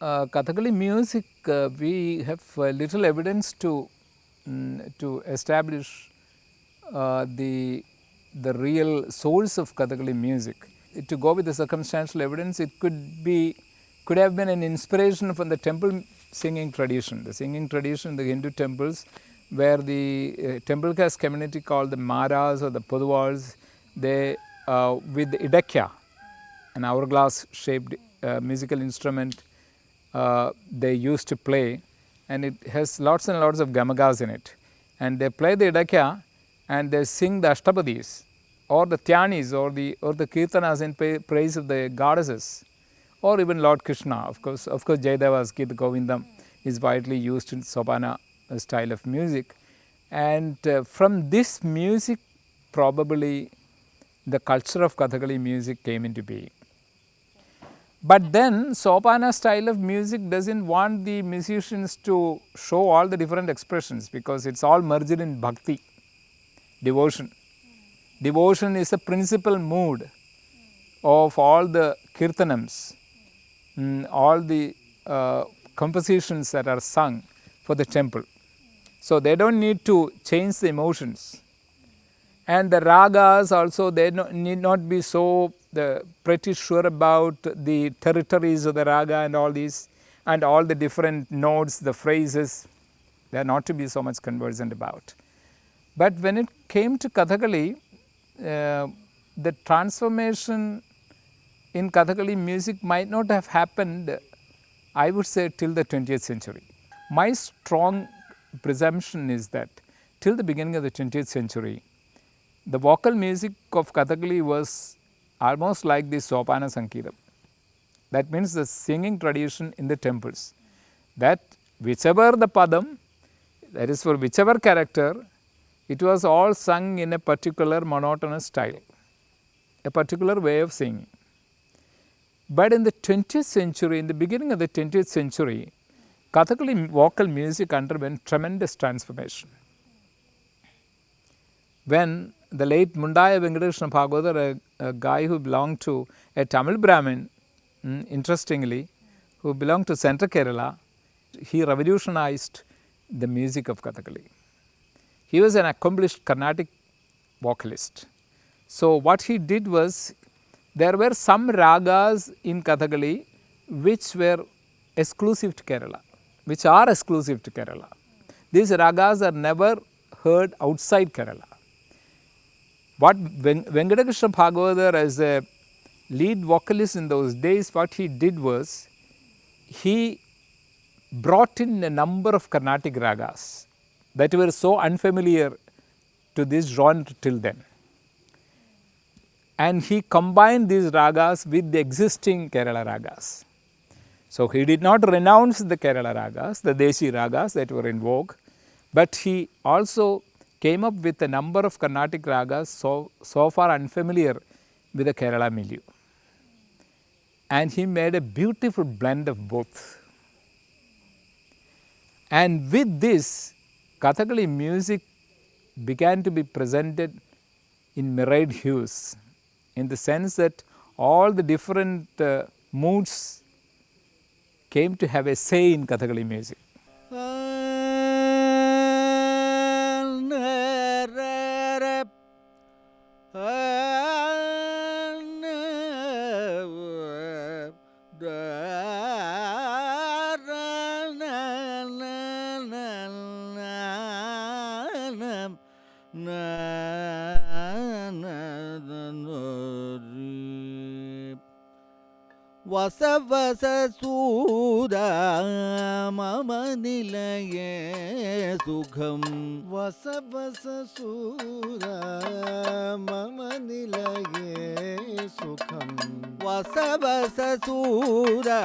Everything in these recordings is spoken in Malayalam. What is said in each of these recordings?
Kathakali music, we have little evidence to establish the real source of Kathakali music. To go with the circumstantial evidence, it could have been an inspiration from the temple singing tradition. The singing tradition in the Hindu temples, where the temple caste community called the Maras or the Poduvals, they with the idakya, an hourglass shaped musical instrument, they used to play, and it has lots and lots of gamagas in it, and they play the idakya and they sing the ashtapadis or the dhyanis or the kirtanas in praise of the goddesses or even Lord Krishna. Of course Jayadev's Gita Govindam is widely used in Sopana style of music, and from this music probably the culture of Kathakali music came into being. But then Sopana style of music doesn't want the musicians to show all the different expressions, because it's all merged in bhakti, devotion. Devotion is the principal mood of all the kirtanams, all the compositions that are sung for the temple. So they don't need to change the emotions. And the ragas also, they need not be so pretty sure about the territories of the raga and all these, and all the different notes, the phrases, they are not to be so much conversant about. But when it came to Kathakali, the transformation in Kathakali music might not have happened, I would say, till the 20th century. My strong presumption is that till the beginning of the 20th century, the vocal music of Kathakali was almost like the Sopana Sangeetam. That means the singing tradition in the temples, that whichever the padam, that is for whichever character, it was all sung in a particular monotonous style, a particular way of singing. But in the 20th century, in the beginning of the 20th century, Kathakali vocal music underwent tremendous transformation. When the late Mundaya Venkateshwara Bhagavatar, a guy who belonged to a Tamil Brahmin, interestingly, who belonged to Central Kerala, he revolutionized the music of Kathakali. He was an accomplished Carnatic vocalist. So what he did was, there were some ragas in Kathakali which were exclusive to Kerala, which are exclusive to Kerala. These ragas are never heard outside Kerala. What Venkateshwara Bhagavatar, as a lead vocalist in those days, what he did was, he brought in a number of Carnatic ragas that were so unfamiliar to this genre till then. And he combined these ragas with the existing Kerala ragas. So he did not renounce the Kerala ragas, the Deshi ragas that were in vogue, but he also came up with a number of Carnatic ragas so far unfamiliar with the Kerala milieu. And he made a beautiful blend of both. And with this, Kathakali music began to be presented in myriad hues, in the sense that all the different moods came to have a say in Kathakali music. Vasavasasuda mama nilaye sukham. Vasavasasuda mama nilaye sukham. Vasavasasuda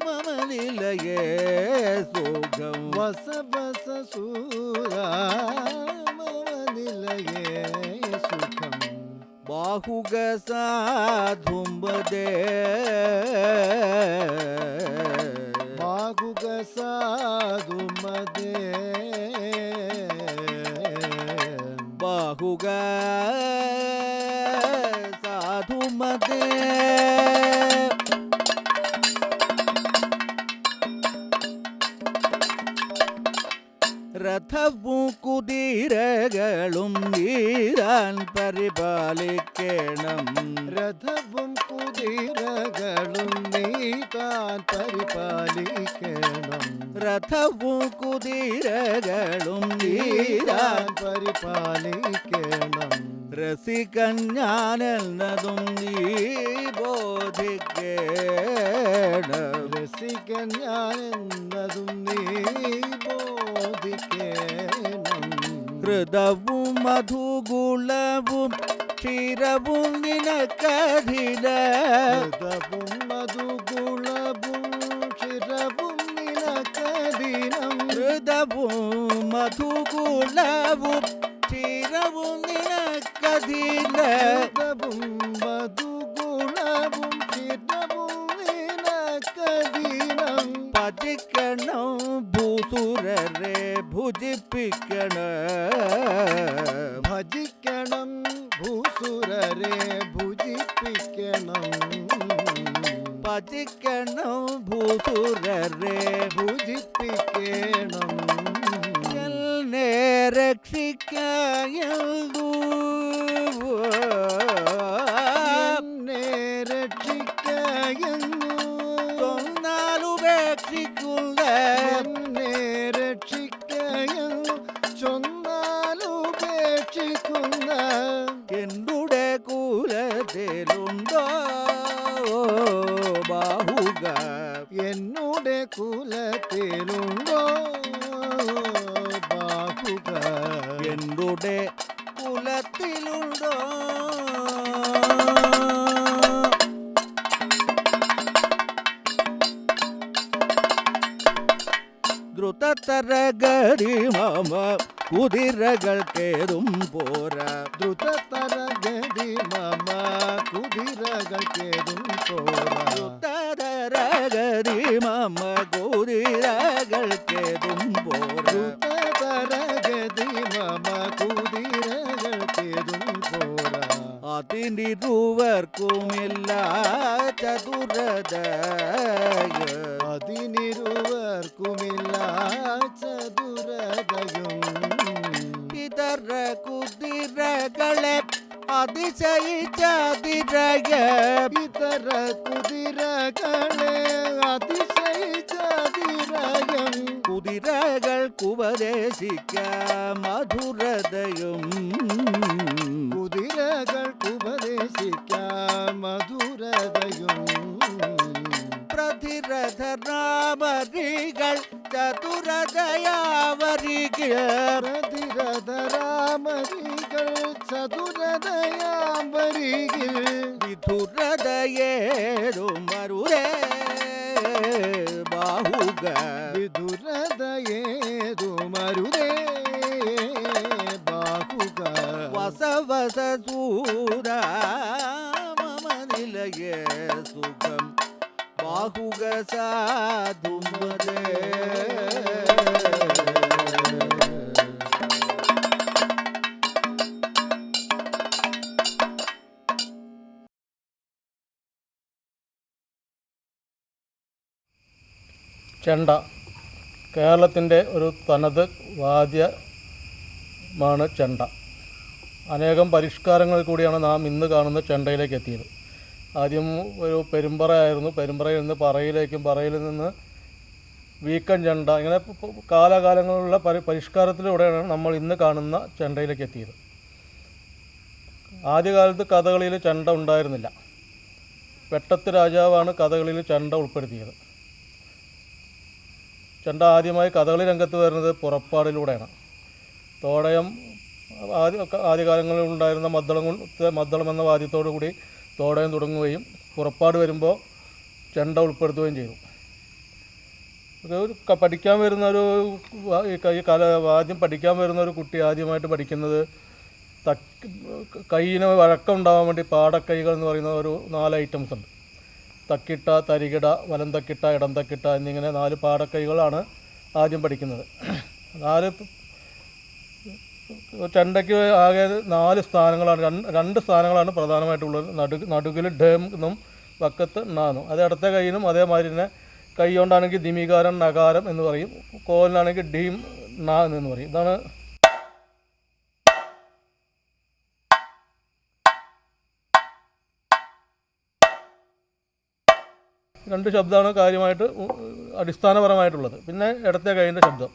mama nilaye sukham. Vasavasasuda mama nilaye sukham. Bahuga sadhumbade, bahuga sadhumbade, bahuga sadhumbade. താൻ പരിപാലിക്കണം. രഥവും കുതിരകളും നീ താൻ പരിപാലിക്കണം. രഥവും കുതിരകളും നീ താൻ പരിപാലിക്കണം. രസികൻ ഞാനെന്നതും നീ ബോധിക്കേണം. രസികൻ ഞാനെന്നതും നീ ബോധിക്കേണം. ഹൃദവും മധുഗുളവും ക്ഷീരവും നിനക്കധിന. ഹൃദവും മധുഗുളവും ക്ഷീരവും നിനക്കധിനം. ഹൃദവും മധുഗുളവും ക്ഷീരവും നിനക്കധിന. ഹൃദവും മധുഗുളവും ക്ഷീരവും നിനക്കധിനം. ഭജിക്കണം ഭൂസുരരെ ഭുജിപ്പിക്കണം. ഭജിക്കണം ഭൂസുരരെ ഭുജിപ്പിക്കണം. ഭജിക്കണം ഭൂസുരരെ ഭുജിപ്പിക്കണം. എന്നെ രക്ഷിക്കൂ. എന്നെ രക്ഷിക്കൂ. ചൊന്നാലുപേക്ഷിക്കുന്ന. എന്നെ രക്ഷിക്കൂ. ചൊന്നാലുപേക്ഷിക്കുന്ന. എന്നുടെ കുലത്തിലുണ്ടോ ബാഹുക. എന്നുടെ കുലത്തിലുണ്ടോ ബാഹുക. എന്നുടെ കുലത്തിലുണ്ടോ. ദ്രുതതരഗതി മമ കുതിരകൾക്കേതും പോരാ. ദ്രുതതരഗതി മമ കുതിരകൾക്കേതും പോരാ. ദ്രുതതരഗതി മമ കുതിരകൾക്കേതും പോരാ. ദ്രുതതരഗതി മമ കുതിരകൾക്കേതും പോരാ. അതിനിരുവർക്കുമില്ല ചതുരതയ. അതിനിരുവർക്കുമില്ല ചതുരതയും. ഇതര കുതിരകളെ അതിശയിച്ചതിരയ. ഇതര കുതിരകളെ അതിശയിച്ചതിരയം. കുതിരകൾക്കുപദേശിക്ക മധുരതയും. കുതിരകൾക്കുപദേശിക്ക മധുരതയും. പ്രതിരഥരാമരികൾ ചതുരതയാവരികൾ. പ്രതിരഥരാമരികൾ ചതുരതയാവരികൾ. വിധുരതയേതും മരുരേ ബാഹുക. വിധുരതയേതും മരുരേ ബാഹുക. വസവസൂര മമ നിലയേ സുഖം ബാഹുക സാധുമതേ. ചെണ്ട കേരളത്തിൻ്റെ ഒരു തനത് വാദ്യമാണ് ചെണ്ട. അനേകം പരിഷ്കാരങ്ങളിൽ കൂടിയാണ് നാം ഇന്ന് കാണുന്ന ചെണ്ടയിലേക്ക് എത്തിയത്. ആദ്യം ഒരു പെരുമ്പറയായിരുന്നു. പെരുമ്പറയിൽ നിന്ന് പറയിലേക്കും പറയിൽ നിന്ന് വീക്കൻ ചെണ്ട, ഇങ്ങനെ കാലാകാലങ്ങളിലുള്ള പരിഷ്കാരത്തിലൂടെയാണ് നമ്മൾ ഇന്ന് കാണുന്ന ചെണ്ടയിലേക്ക് എത്തിയത്. ആദ്യകാലത്ത് കഥകളിയിൽ ചെണ്ട ഉണ്ടായിരുന്നില്ല. വെട്ടത്ത് രാജാവാണ് കഥകളിയിൽ ചെണ്ട ഉൾപ്പെടുത്തിയത്. ചെണ്ട ആദ്യമായി കഥകളി രംഗത്ത് വരുന്നത് പുറപ്പാടിലൂടെയാണ്. തോടയം ആദ്യകാലങ്ങളിൽ ഉണ്ടായിരുന്ന മദ്ദളം എന്ന വാദ്യത്തോടു കൂടി തോടയം തുടങ്ങുകയും പുറപ്പാട് വരുമ്പോൾ ചെണ്ട ഉൾപ്പെടുത്തുകയും ചെയ്തു. പഠിക്കാൻ വരുന്നൊരു വാദ്യം പഠിക്കാൻ വരുന്നൊരു കുട്ടി ആദ്യമായിട്ട് പഠിക്കുന്നത് കൈയിന് വഴക്കം ഉണ്ടാകാൻ വേണ്ടി പാടക്കൈകൾ എന്ന് പറയുന്ന ഒരു 4 ഐറ്റംസ് ഉണ്ട്. തക്കിട്ട, തരികിട, വലം തക്കിട്ട, ഇടം തക്കിട്ട എന്നിങ്ങനെ 4 പാടക്കൈകളാണ് ആദ്യം പഠിക്കുന്നത്. 4 ചെണ്ടയ്ക്ക് ആകെ 4 സ്ഥാനങ്ങളാണ്. 2 സ്ഥാനങ്ങളാണ് പ്രധാനമായിട്ടുള്ളത്. നടുകിൽ ഡേം എന്നും വക്കത്ത് ണാന്നും. അത് ഇടത്തെ കൈയിനും അതേമാതിരി തന്നെ കൈ കൊണ്ടാണെങ്കിൽ ദിമികാരം, നകാരം എന്ന് പറയും. കോലിനാണെങ്കിൽ ഡീം ണ എന്ന് പറയും. ഇതാണ് രണ്ട് ശബ്ദമാണ് കാര്യമായിട്ട് അടിസ്ഥാനപരമായിട്ടുള്ളത്. പിന്നെ ഇടത്തെ കൈയിൻ്റെ ശബ്ദം.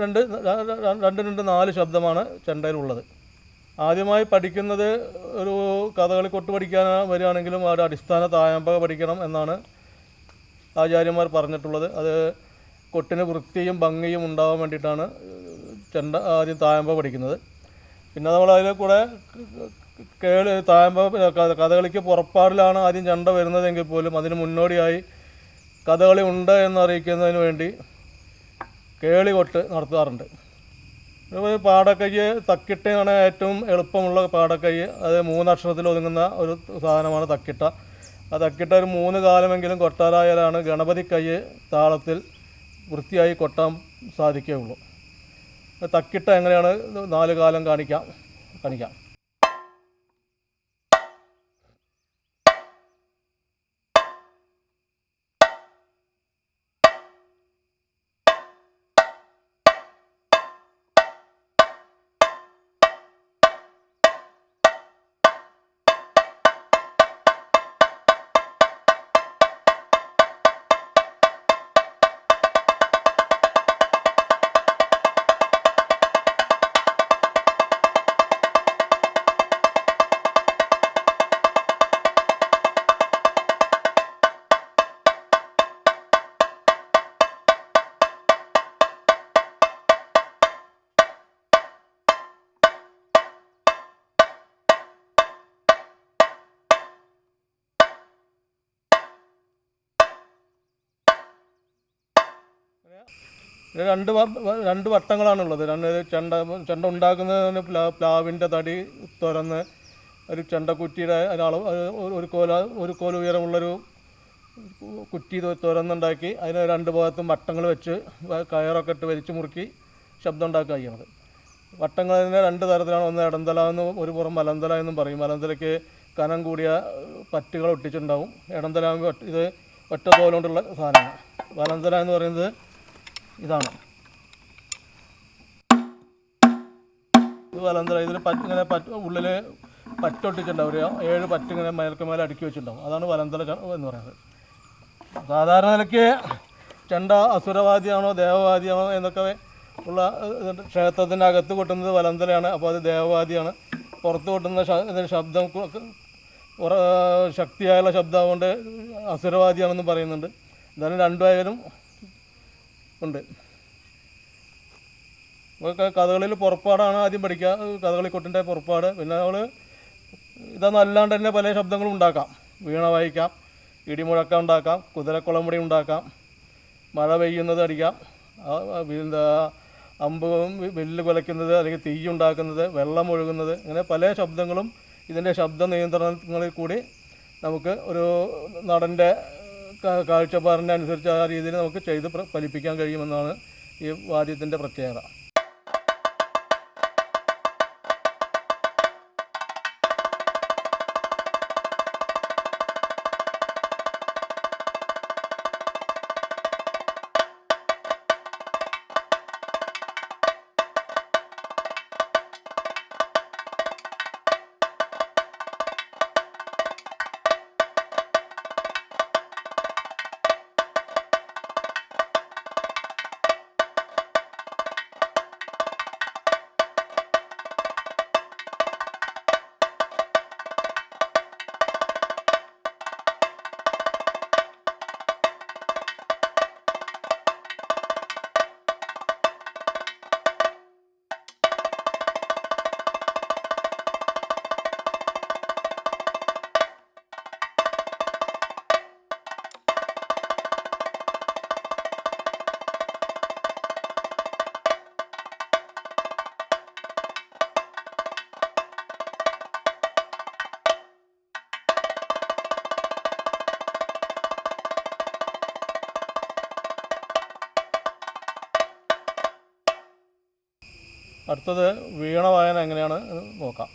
രണ്ട് 4 ശബ്ദമാണ് ചെണ്ടയിലുള്ളത്. ആദ്യമായി പഠിക്കുന്നത് ഒരു കഥകളി കൊട്ട് പഠിക്കാൻ വരികയാണെങ്കിലും അവിടെ അടിസ്ഥാന തായമ്പക പഠിക്കണം എന്നാണ് ആചാര്യന്മാർ പറഞ്ഞിട്ടുള്ളത്. അത് കൊട്ടിന് വൃത്തിയും ഭംഗിയും ഉണ്ടാകാൻ വേണ്ടിയിട്ടാണ് ചെണ്ട ആദ്യം തായമ്പക പഠിക്കുന്നത്. പിന്നെ നമ്മൾ അതിൽ കൂടെ കഥകളിക്ക് പുറപ്പാടിലാണ് ആദ്യം ചെണ്ട വരുന്നതെങ്കിൽ പോലും അതിന് മുന്നോടിയായി കഥകളി ഉണ്ട് എന്നറിയിക്കുന്നതിന് വേണ്ടി കേളി കൊട്ട് നടത്താറുണ്ട്. പാടക്കൈ തക്കിട്ടയാണ് ഏറ്റവും എളുപ്പമുള്ള പാടക്കൈ. അത് 3 അക്ഷരത്തിൽ ഒതുങ്ങുന്ന ഒരു സാധനമാണ് തക്കിട്ട. ആ തക്കിട്ട ഒരു 3 കാലമെങ്കിലും കൊട്ടാരായാലാണ് ഗണപതി കൈ താളത്തിൽ വൃത്തിയായി കൊട്ടാൻ സാധിക്കുകയുള്ളൂ. തക്കിട്ട എങ്ങനെയാണ് 4 കാലം കാണിക്കാം. രണ്ട് വട്ടങ്ങളാണുള്ളത്. ചെണ്ട ഉണ്ടാക്കുന്നതിന് പ്ലാവിൻ്റെ തടി തുറന്ന് ഒരു ചെണ്ടക്കുറ്റിയുടെ അളവ് ഒരു കോല ഉയരമുള്ളൊരു കുറ്റി തുറന്നുണ്ടാക്കി അതിന് 2 ഭാഗത്തും വട്ടങ്ങൾ വെച്ച് കയറൊക്കെ ഇട്ട് വലിച്ചു മുറുക്കി ശബ്ദം ഉണ്ടാക്കുക ചെയ്യുന്നത്. വട്ടങ്ങളതിന് 2 തരത്തിലാണ്. ഒന്ന് ഇടന്തല എന്നും ഒരു പുറം വലന്തല എന്നും പറയും. വലന്തലയ്ക്ക് കനം കൂടിയ പറ്റുകൾ ഒട്ടിച്ചിട്ടുണ്ടാവും. ഇടന്തല ഇത് ഒറ്റ തോലുകൊണ്ടുള്ള സാധനമാണ്. വലന്തല എന്ന് പറയുന്നത് ഇതാണ്. ഇത് വലന്തല. ഇതിൽ ഇങ്ങനെ ഉള്ളിൽ പറ്റൊട്ടിച്ചിട്ടുണ്ടാവും. ഒരു 7 പറ്റ് ഇങ്ങനെ മേൽക്കുമേലെ അടുക്കി വെച്ചിട്ടുണ്ടാവും. അതാണ് വലന്തല എന്ന് പറയുന്നത്. സാധാരണ നിലയ്ക്ക് ചെണ്ട അസുരവാദിയാണോ ദേവവാദിയാണോ എന്നൊക്കെ ഉള്ള ക്ഷേത്രത്തിൻ്റെ അകത്ത് കൊട്ടുന്നത് വലന്തലയാണ്. അപ്പോൾ അത് ദേവവാദിയാണ്. പുറത്ത് കൊട്ടുന്ന ശബ്ദം ശക്തിയായുള്ള ശബ്ദം കൊണ്ട് അസുരവാദിയാണെന്ന് പറയുന്നുണ്ട്. എന്തായാലും രണ്ടുപേരും ഉണ്ട്. കഥകളിൽ പുറപ്പാടാണ് ആദ്യം പഠിക്കുക. കഥകളിക്കൊട്ടിൻ്റെ പുറപ്പാട്. പിന്നെ നമ്മൾ ഇതൊന്നും അല്ലാണ്ട് തന്നെ പല ശബ്ദങ്ങളും ഉണ്ടാക്കാം. വീണ വായിക്കാം, ഇടിമുഴക്കം ഉണ്ടാക്കാം, കുതിരക്കുളമ്പടി ഉണ്ടാക്കാം, മഴ പെയ്യുന്നത് അടിക്കാം, എന്താ അമ്പ് വില്ല് കുലയ്ക്കുന്നത്, അല്ലെങ്കിൽ തീയുണ്ടാക്കുന്നത്, വെള്ളം ഒഴുകുന്നത്, ഇങ്ങനെ പല ശബ്ദങ്ങളും ഇതിൻ്റെ ശബ്ദ നിയന്ത്രണങ്ങളിൽ കൂടി നമുക്ക് ഒരു നടൻ്റെ കാഴ്ചപ്പാടിൻ്റെ അനുസരിച്ച് ആ രീതിയിൽ നമുക്ക് ചെയ്ത് ഫലിപ്പിക്കാൻ കഴിയുമെന്നാണ് ഈ വാദ്യത്തിൻ്റെ പ്രത്യേകത. അടുത്തത് വീണ വായന എങ്ങനെയാണ് നോക്കാം.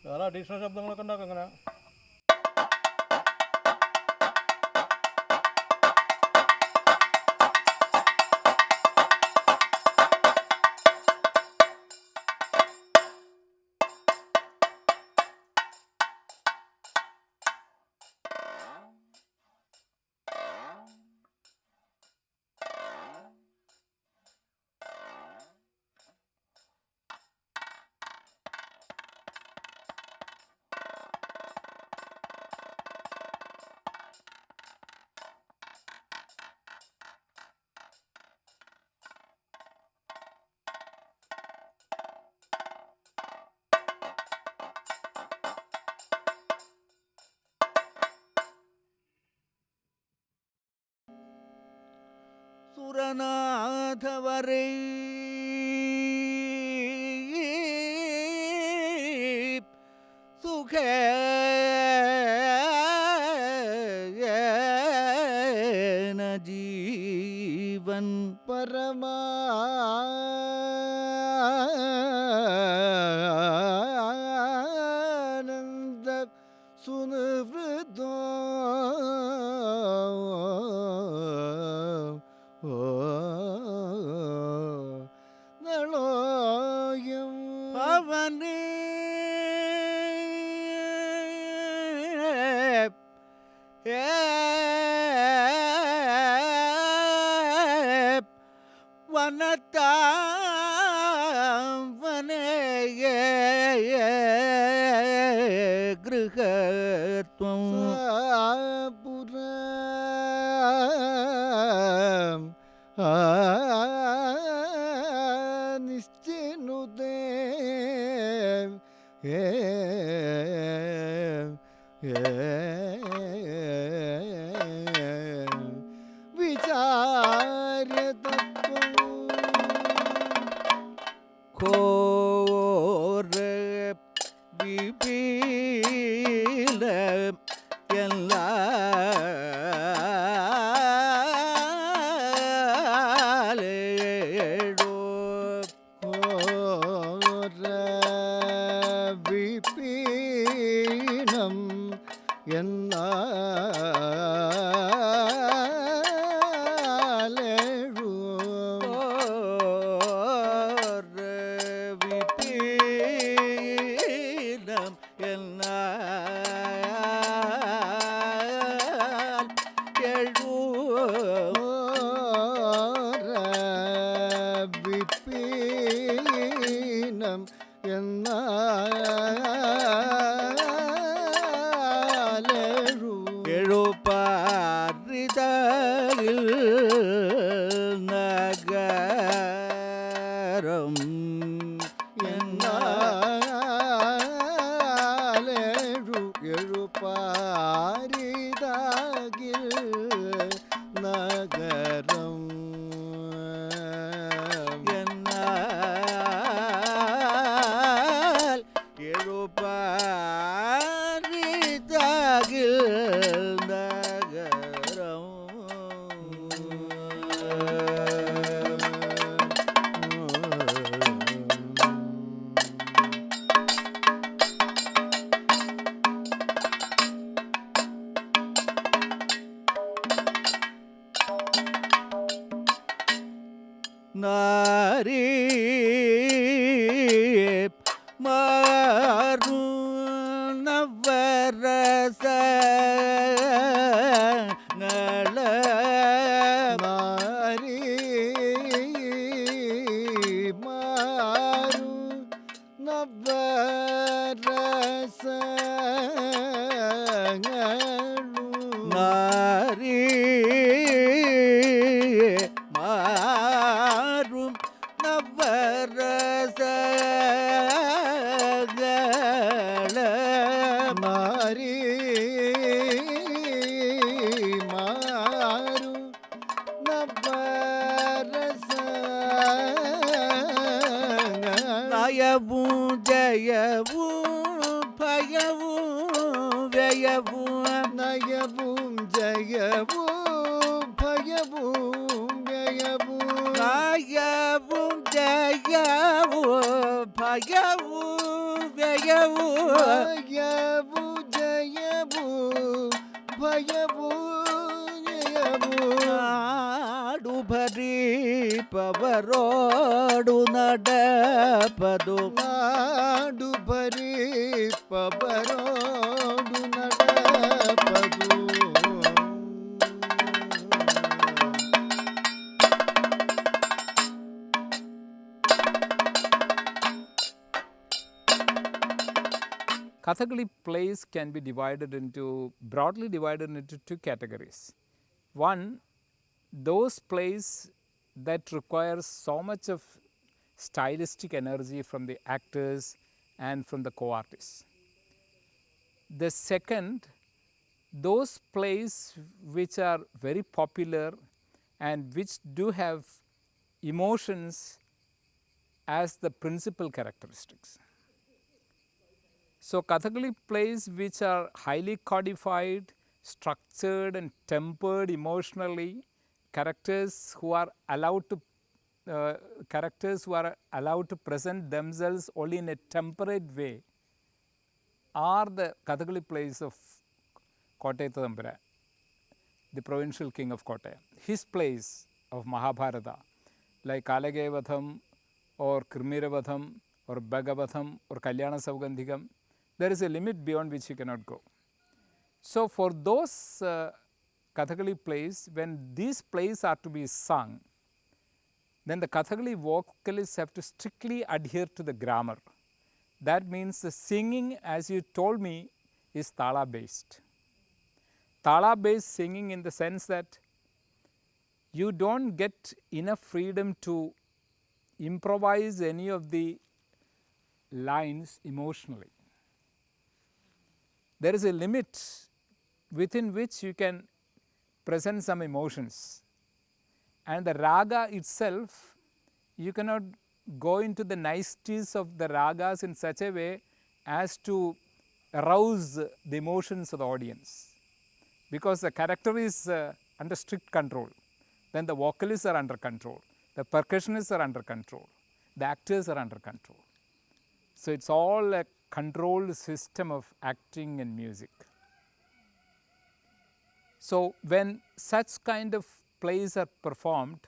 വേറെ അഡീഷണൽ ശബ്ദങ്ങളൊക്കെ ഉണ്ടാക്കും അങ്ങനെ. സുരനാഥവരേ സുഖേന ജീവൻ പരമാനന്ദ സുനിവൃത്തോ നളോയം പവനേ വനത്താവനേ ഗൃഹത്വം പുരം നിശ്ചിനുദേ വിചാരതത്വം ഘോര വിപീല എല്ലാടോ ഘോര വിപീനം എന്നാലേഴു വിപീനം എന്നാൽ എഴു വിപീനം എന്നാലേഴു എഴുപാരിതയിൽ നഗരം എന്നാലേഴു എഴുപാരിതയിൽ നഗരം എന്നാൽ എഴുപാരിതയിൽ നഗരം നാരീ മാറു നവരസ നാരീ മാറു നവരസ നാരീ മാറും നവരസ മാറി മാറു നവരസ നയവും ജയവും ഭയവും വ്യയവും നയവും ജയവും ഭയവും വ്യയവും നയവും ജയവും ഭയവും വ്യയവു ഭയവു ജയവു ഭയവു ജയവു നാടുഭരിപ്പവരോടു നടപ്പതു നാടു ഭരിപ്പവരോടു നടപ്പതു Kathakali plays can be broadly divided into two categories. One, those plays that require so much of stylistic energy from the actors and from the co-artists. The second, those plays which are very popular and which do have emotions as the principal characteristics. So, Kathakali plays which are highly codified, structured and tempered emotionally, characters who are allowed to present themselves only in a temperate way are the Kathakali plays of Kottayattu Thampuran, the provincial king of Kottayam. His plays of Mahabharata like Kalagevadham or Kirmiravatham or Bhagavatham or Kalyana Saugandhikam, there is a limit beyond which you cannot go. So, for those Kathakali plays, when these plays are to be sung, then the Kathakali vocalists have to strictly adhere to the grammar. That means the singing, as you told me, is thala based. Thala based singing in the sense that you don't get enough freedom to improvise any of the lines emotionally. There is a limit within which you can present some emotions, and the raga itself, you cannot go into the niceties of the ragas in such a way as to arouse the emotions of the audience, because the character is under strict control, then the vocalists are under control, the percussionists are under control, the actors are under control. So, it's all a controlled system of acting and music. So, when such kind of plays are performed,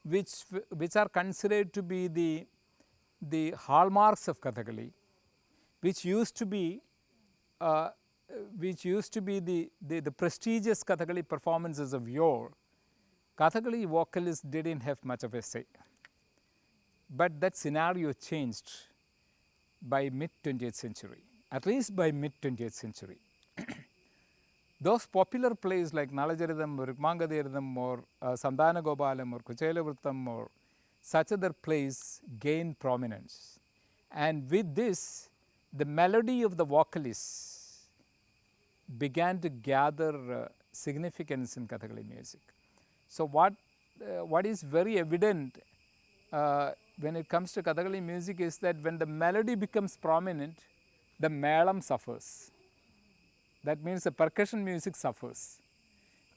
which are considered to be the hallmarks of Kathakali, which used to be the prestigious Kathakali performances of yore, Kathakali vocalists didn't have much of a say. But that scenario changed by mid-20th century, at least by mid-20th century. Those popular plays like Nalacharitam or Rukmangadhiratham or Sandana Gopalam or Kuchelavrittam or such other plays gained prominence. And with this, the melody of the vocalists began to gather significance in Kathakali music. So, what is very evident when it comes to Kathakali music is that when the melody becomes prominent, the melam suffers. That means the percussion music suffers,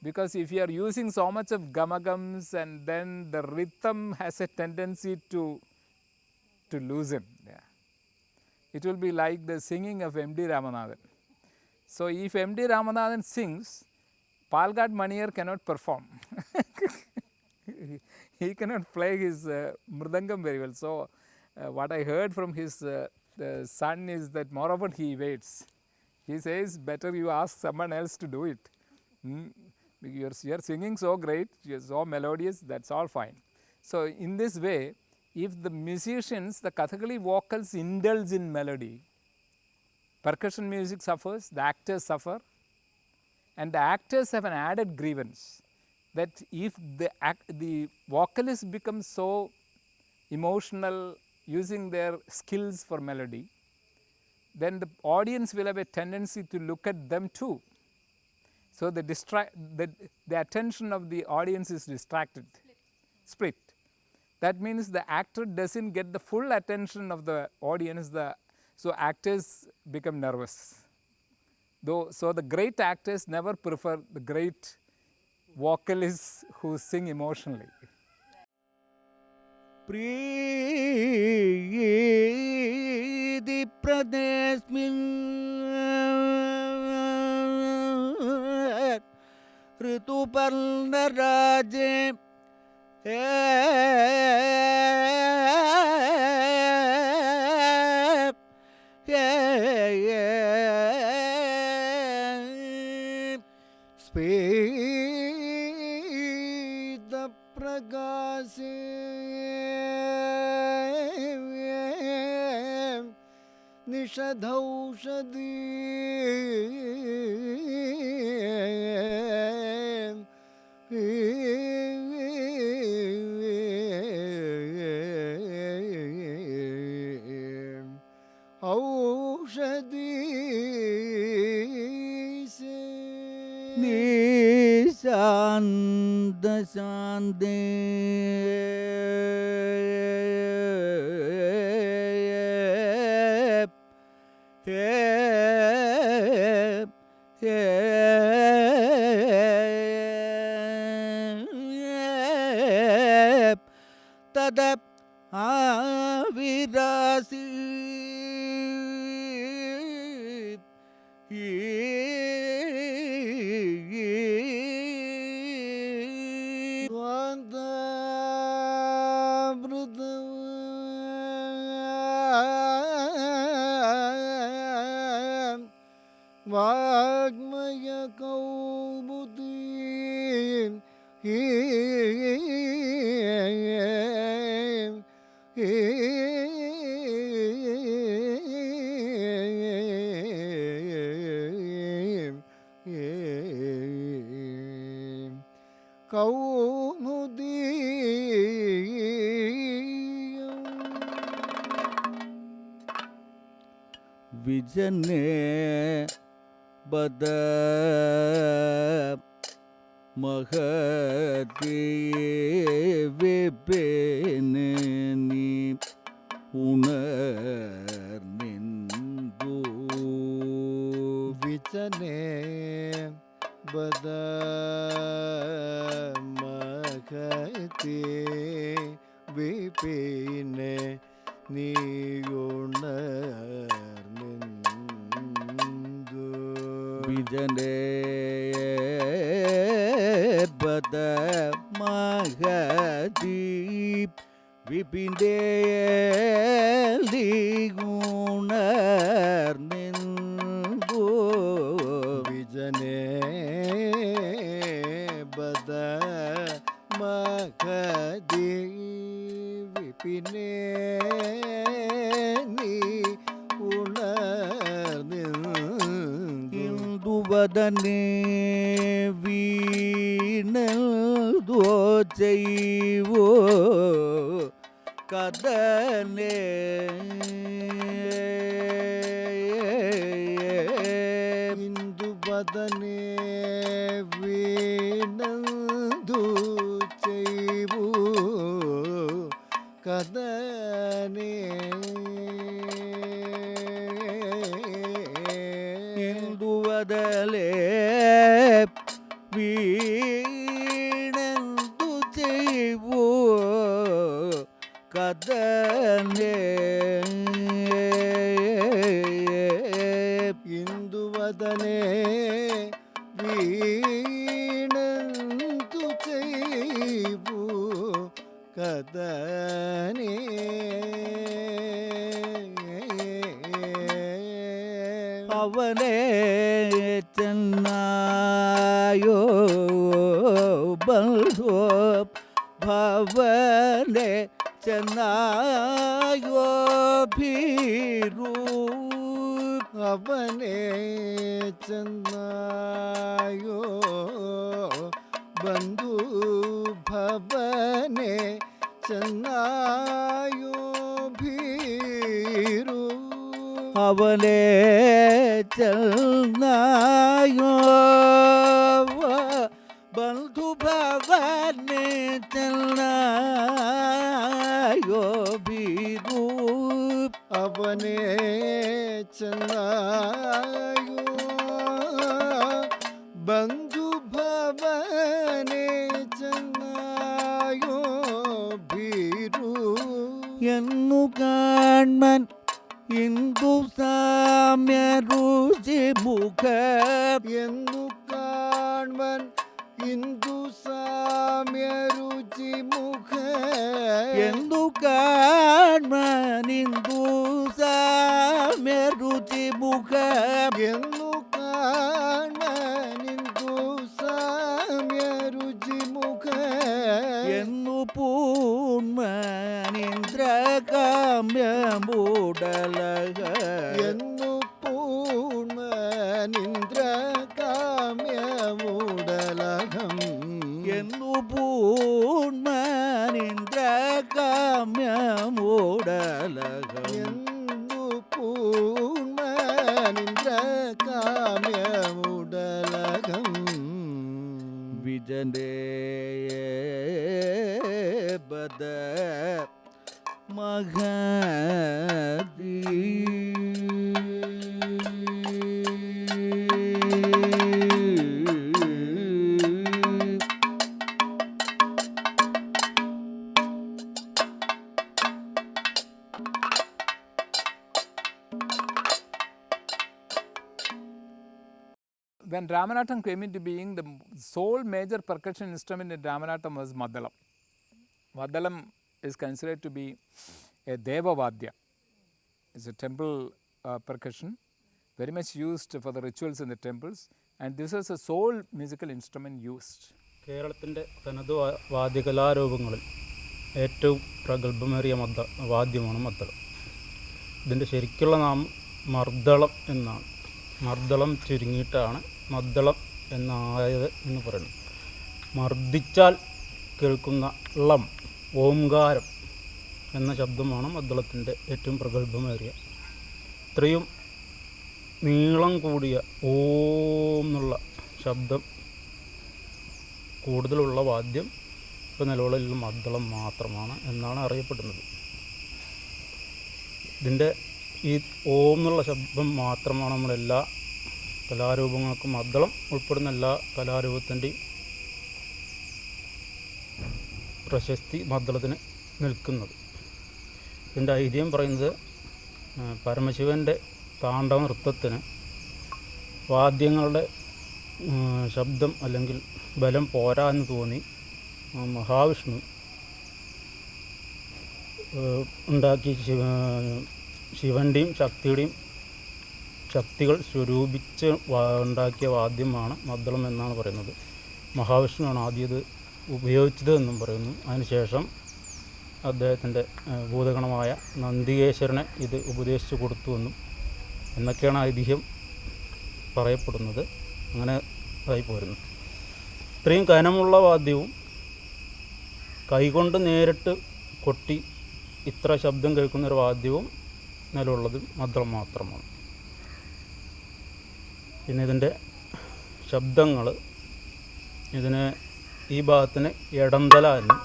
because if you are using so much of gamagams and then the rhythm has a tendency to loosen. Yeah. It will be like the singing of M.D. Ramanathan. So, if M.D. Ramanathan sings, Palgad Maniyar cannot perform. He cannot play his mridangam very well. So, what I heard from his son is that more often he waits. He says, better you ask someone else to do it. You are singing so great, you are so melodious, that's all fine. So, in this way, if the musicians, the Kathakali vocals indulge in melody, percussion music suffers, the actors suffer, and the actors have an added grievance, that if the vocalists become so emotional using their skills for melody, then the audience will have a tendency to look at them too. So, the attention of the audience is distracted, split. That means the actor doesn't get the full attention of the audience, so actors become nervous. So, the great actors never prefer the great vocalists who sing emotionally. പ്രീതി പ്രദേശമിൽ ഋതുപർണരാജേ പ്രകാശേ നിഷധൗഷധി ഔഷധി നിശാന്ത ശാന്തേ തദ ആവിരാസി വാഗ്മയ കൗമുദി കൗമുദി വിജനേ ബദ മഹതി വിപിന് നീ ഉണർന്നിന്ദു വിചനേ ബദ മഹതി വിപിന് നീയുണർന്നിന്ദു വിജനേ ബദ മഹതി വിപിൻ്റെ ഉണർന്നിന്ദു വിജനേ ബദ മഹതി വിപിനേ നീ ഇന്ദുവദനേ വീണൽദോ ചെയ്വോ കദനേ ഇന്ദുവദനേ വീണൽദു ചെയ്വു കദനേ ഇന്ദുവദലേ വീണന്തു ചെയ്വോ കദനേ ഇന്ദുവദനേ വീണന്തു ചെയ്വു കദനേ അവനെ ചെന്നായോ ബന്ധോ ഭവനെ ചെന്നായോ ഭീരു അവനെ ചെന്നായോ ബന്ധു ഭവനെ ചെന്നായോ ഭീരു അവനെ ചെന്നായോ ബന്ധുഭവനെ ചെന്നായോ ഭീരു അവനെ ചെന്നായോ ബന്ധുഭവനെ ചെന്നായോ ഭീരു എന്നു കാൺമൻ ഇന്ദു രുചിമുഖ എന്നു കാൺവൻ ഹിന്ദു സാമ്യ രുചിമുഖ എന്തു കാൺമനിന്ദു സാമ്യ രുചിമുഖ എന്നു കാൺവൻ ഹിന്ദു സാമ്യ രുചിമുഖ എന്നു പൂൺമനിന്ദ്രകാമ്യമൂടലക എന്നു പൂർണ്ണനിന്ദ്ര കാമ്യമൂടലകം എന്നു പൂൺമനിന്ദ്രകാമ്യമൂടലക എന്നു പൂർണ്ണനിന്ദ്ര കാമ്യമൂടലകം വിജനേ ബദ മഹദീ When Ramanattam came into being, the sole major percussion instrument in Ramanattam was Maddalam. Maddalam is considered to be a Deva Vadya. It's a temple percussion, very much used for the rituals in the temples, and this is a sole musical instrument used. കേരളത്തിൻ്റെ തനത് വാദ്യകലാരൂപങ്ങളിൽ ഏറ്റവും പ്രഗത്ഭമേറിയ വാദ്യമാണ് മദ്ദളം. ഇതിൻ്റെ ശരിക്കുള്ള നാമം മർദ്ദളം എന്നാണ്. മർദ്ദളം ചുരുങ്ങിയിട്ടാണ് മദ്ദളം എന്നായത് എന്ന് പറയുന്നത്. മർദ്ദിച്ചാൽ കേൾക്കുന്ന ളം ഓംകാരം എന്ന ശബ്ദമാണ് മദ്ദളത്തിൻ്റെ ഏറ്റവും പ്രഗത്ഭമേറിയ. ഇത്രയും നീളം കൂടിയ ഓം എന്നുള്ള ശബ്ദം കൂടുതലുള്ള വാദ്യം ഇപ്പോൾ നിലവിലുള്ള മദ്ദളം മാത്രമാണ് എന്നാണ് അറിയപ്പെടുന്നത്. ഇതിൻ്റെ ഈ ഓം എന്നുള്ള ശബ്ദം മാത്രമാണ് നമ്മളെല്ലാ കലാരൂപങ്ങൾക്കും മദ്ദളം ഉൾപ്പെടുന്ന എല്ലാ കലാരൂപത്തിൻ്റെയും പ്രശസ്തി മദ്ദളത്തിന് നിൽക്കുന്നത്. ഇതിൻ്റെ ഐതിഹ്യം പറയുന്നത് പരമശിവൻ്റെ താണ്ഡവ നൃത്തത്തിന് വാദ്യങ്ങളുടെ ശബ്ദം അല്ലെങ്കിൽ ബലം പോരാ എന്ന് തോന്നി മഹാവിഷ്ണു ഉണ്ടാക്കി ശിവൻ്റെയും ശക്തികൾ സ്വരൂപിച്ച് ഉണ്ടാക്കിയ വാദ്യമാണ് മദ്ദളം എന്നാണ് പറയുന്നത്. മഹാവിഷ്ണുവാണ് ആദ്യം ഇത് ഉപയോഗിച്ചത് എന്നും പറയുന്നു. അതിനുശേഷം അദ്ദേഹത്തിൻ്റെ ഭൂതഗണമായ നന്ദികേശ്വരനെ ഇത് ഉപദേശിച്ചു കൊടുത്തുവെന്നും എന്നൊക്കെയാണ് ഐതിഹ്യം പറയപ്പെടുന്നത്. അങ്ങനെ ആയി പോരുന്നു. ഇത്രയും കനമുള്ള വാദ്യവും കൈകൊണ്ട് നേരിട്ട് കൊട്ടി ഇത്ര ശബ്ദം കേൾക്കുന്നൊരു വാദ്യവും നിലവിലുള്ളത് മദ്ദളം മാത്രമാണ്. പിന്നെ ഇതിൻ്റെ ശബ്ദങ്ങൾ ഇതിന് ഈ ഭാഗത്തിന് എടന്തല എന്നും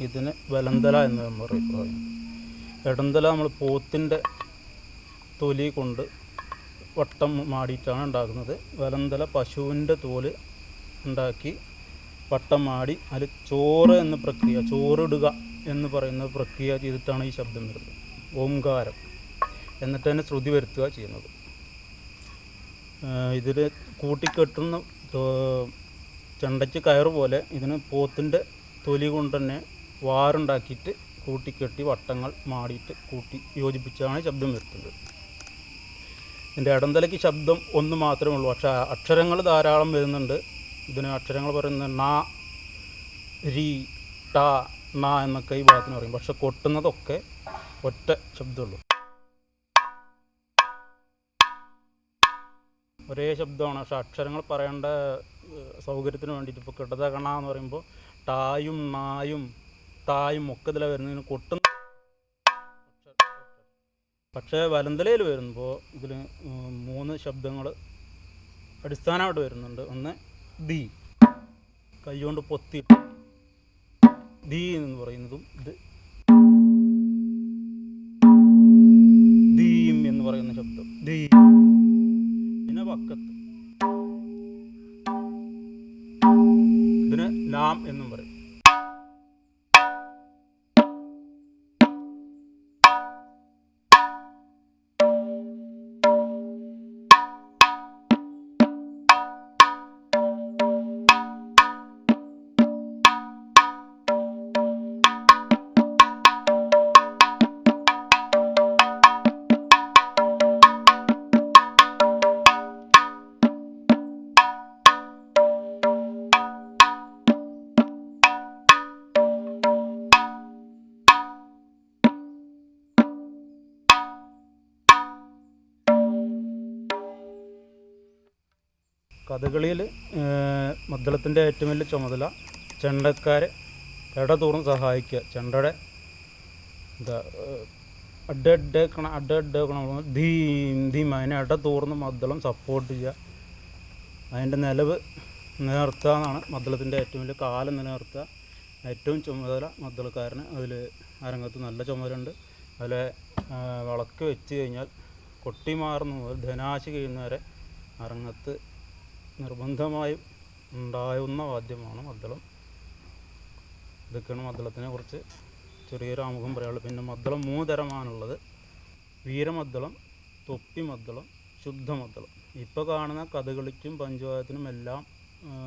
ഇതിന് വലന്തല എന്ന് നമ്മൾ പറയും. എടന്തല നമ്മൾ പോത്തിൻ്റെ തൊലി കൊണ്ട് വട്ടം മാടിയിട്ടാണ് ഉണ്ടാക്കുന്നത്. വലന്തല പശുവിൻ്റെ തോല് ഉണ്ടാക്കി വട്ടം മാടി അതിൽ ചോറ് എന്ന പ്രക്രിയ, ചോറിടുക എന്ന് പറയുന്ന പ്രക്രിയ ചെയ്തിട്ടാണ് ഈ ശബ്ദം വരുന്നത്. ഓംകാരം എന്നിട്ട് തന്നെ ശ്രുതി വരുത്തുക ചെയ്യുന്നത്. ഇതിൽ കൂട്ടിക്കെട്ടുന്ന ചെണ്ടയ്ക്ക് കയറ് പോലെ ഇതിന് പോത്തിൻ്റെ തൊലി കൊണ്ട് തന്നെ വാറുണ്ടാക്കിയിട്ട് കൂട്ടിക്കെട്ടി വട്ടങ്ങൾ മാടിയിട്ട് കൂട്ടി യോജിപ്പിച്ചാണ് ശബ്ദം വരുത്തുന്നത്. ഇതിൻ്റെ ഇടന്തലയ്ക്ക് ശബ്ദം ഒന്ന് മാത്രമേ ഉള്ളൂ. പക്ഷേ അക്ഷരങ്ങൾ ധാരാളം വരുന്നുണ്ട്. ഇതിന് അക്ഷരങ്ങൾ പറയുന്നത് ണ, രി, ട, ണ എന്നൊക്കെ ഈ ഭാഗത്തിന് പറയും. പക്ഷെ കൊട്ടുന്നതൊക്കെ ഒറ്റ ശബ്ദമുള്ളൂ. ഒരേ ശബ്ദമാണ്. പക്ഷെ അക്ഷരങ്ങൾ പറയേണ്ട സൗകര്യത്തിന് വേണ്ടിയിട്ട് ഇപ്പോൾ കിടത കണ എന്ന് പറയുമ്പോൾ ടായും ണായും തായും ഒക്കെ ഇതിലാണ് വരുന്നതിന് കൊട്ടുന്ന. പക്ഷേ വലന്തലയിൽ വരുമ്പോൾ ഇതിൽ 3 ശബ്ദങ്ങൾ അടിസ്ഥാനമായിട്ട് വരുന്നുണ്ട്. ഒന്ന് ദി, കൈകൊണ്ട് പൊത്തിയിട്ട് ദി എന്ന് പറയുന്നതും ഇത് ദീം എന്ന് പറയുന്ന ശബ്ദം ദീ. പിന്നെ വക്കത്ത്, ഇതിന് ലാം എന്നും പറയും. കഥകളിയിൽ മദ്ദളത്തിൻ്റെ ഏറ്റവും വലിയ ചുമതല ചെണ്ടക്കാരെ ഇടതൂർന്ന് സഹായിക്കുക. ചെണ്ടയുടെ എന്താ അഡ്ഡക്കണം ധീം അതിനെ ഇടതൂർന്ന് മദ്ദളം സപ്പോർട്ട് ചെയ്യുക, അതിൻ്റെ നിലവ് നിലനിർത്തുക എന്നാണ് മദ്ദളത്തിൻ്റെ ഏറ്റവും വലിയ കാലം നിലനിർത്തുക. ഏറ്റവും ചുമതല മദ്ദളക്കാരന് അതിൽ അരങ്ങത്ത് നല്ല ചുമതലയുണ്ട്. അതിൽ വിളക്ക് വെച്ച് കഴിഞ്ഞാൽ കൊട്ടിമാറുന്ന മുതൽ ധനാശി കഴിയുന്നവരെ അരങ്ങത്ത് നിർബന്ധമായും ഉണ്ടാവുന്ന വാദ്യമാണ് മദ്ദളം. ഇതൊക്കെയാണ് മദ്ദളത്തിനെ കുറിച്ച് ചെറിയൊരു ആമുഖം പറയാനുള്ളത്. പിന്നെ മദ്ദളം 3 തരമാണുള്ളത്: വീരമദ്ദളം, തൊപ്പി മദ്ദളം, ശുദ്ധമദ്ദളം. ഇപ്പോൾ കാണുന്ന കഥകളിക്കും പഞ്ചവാദ്യത്തിനും എല്ലാം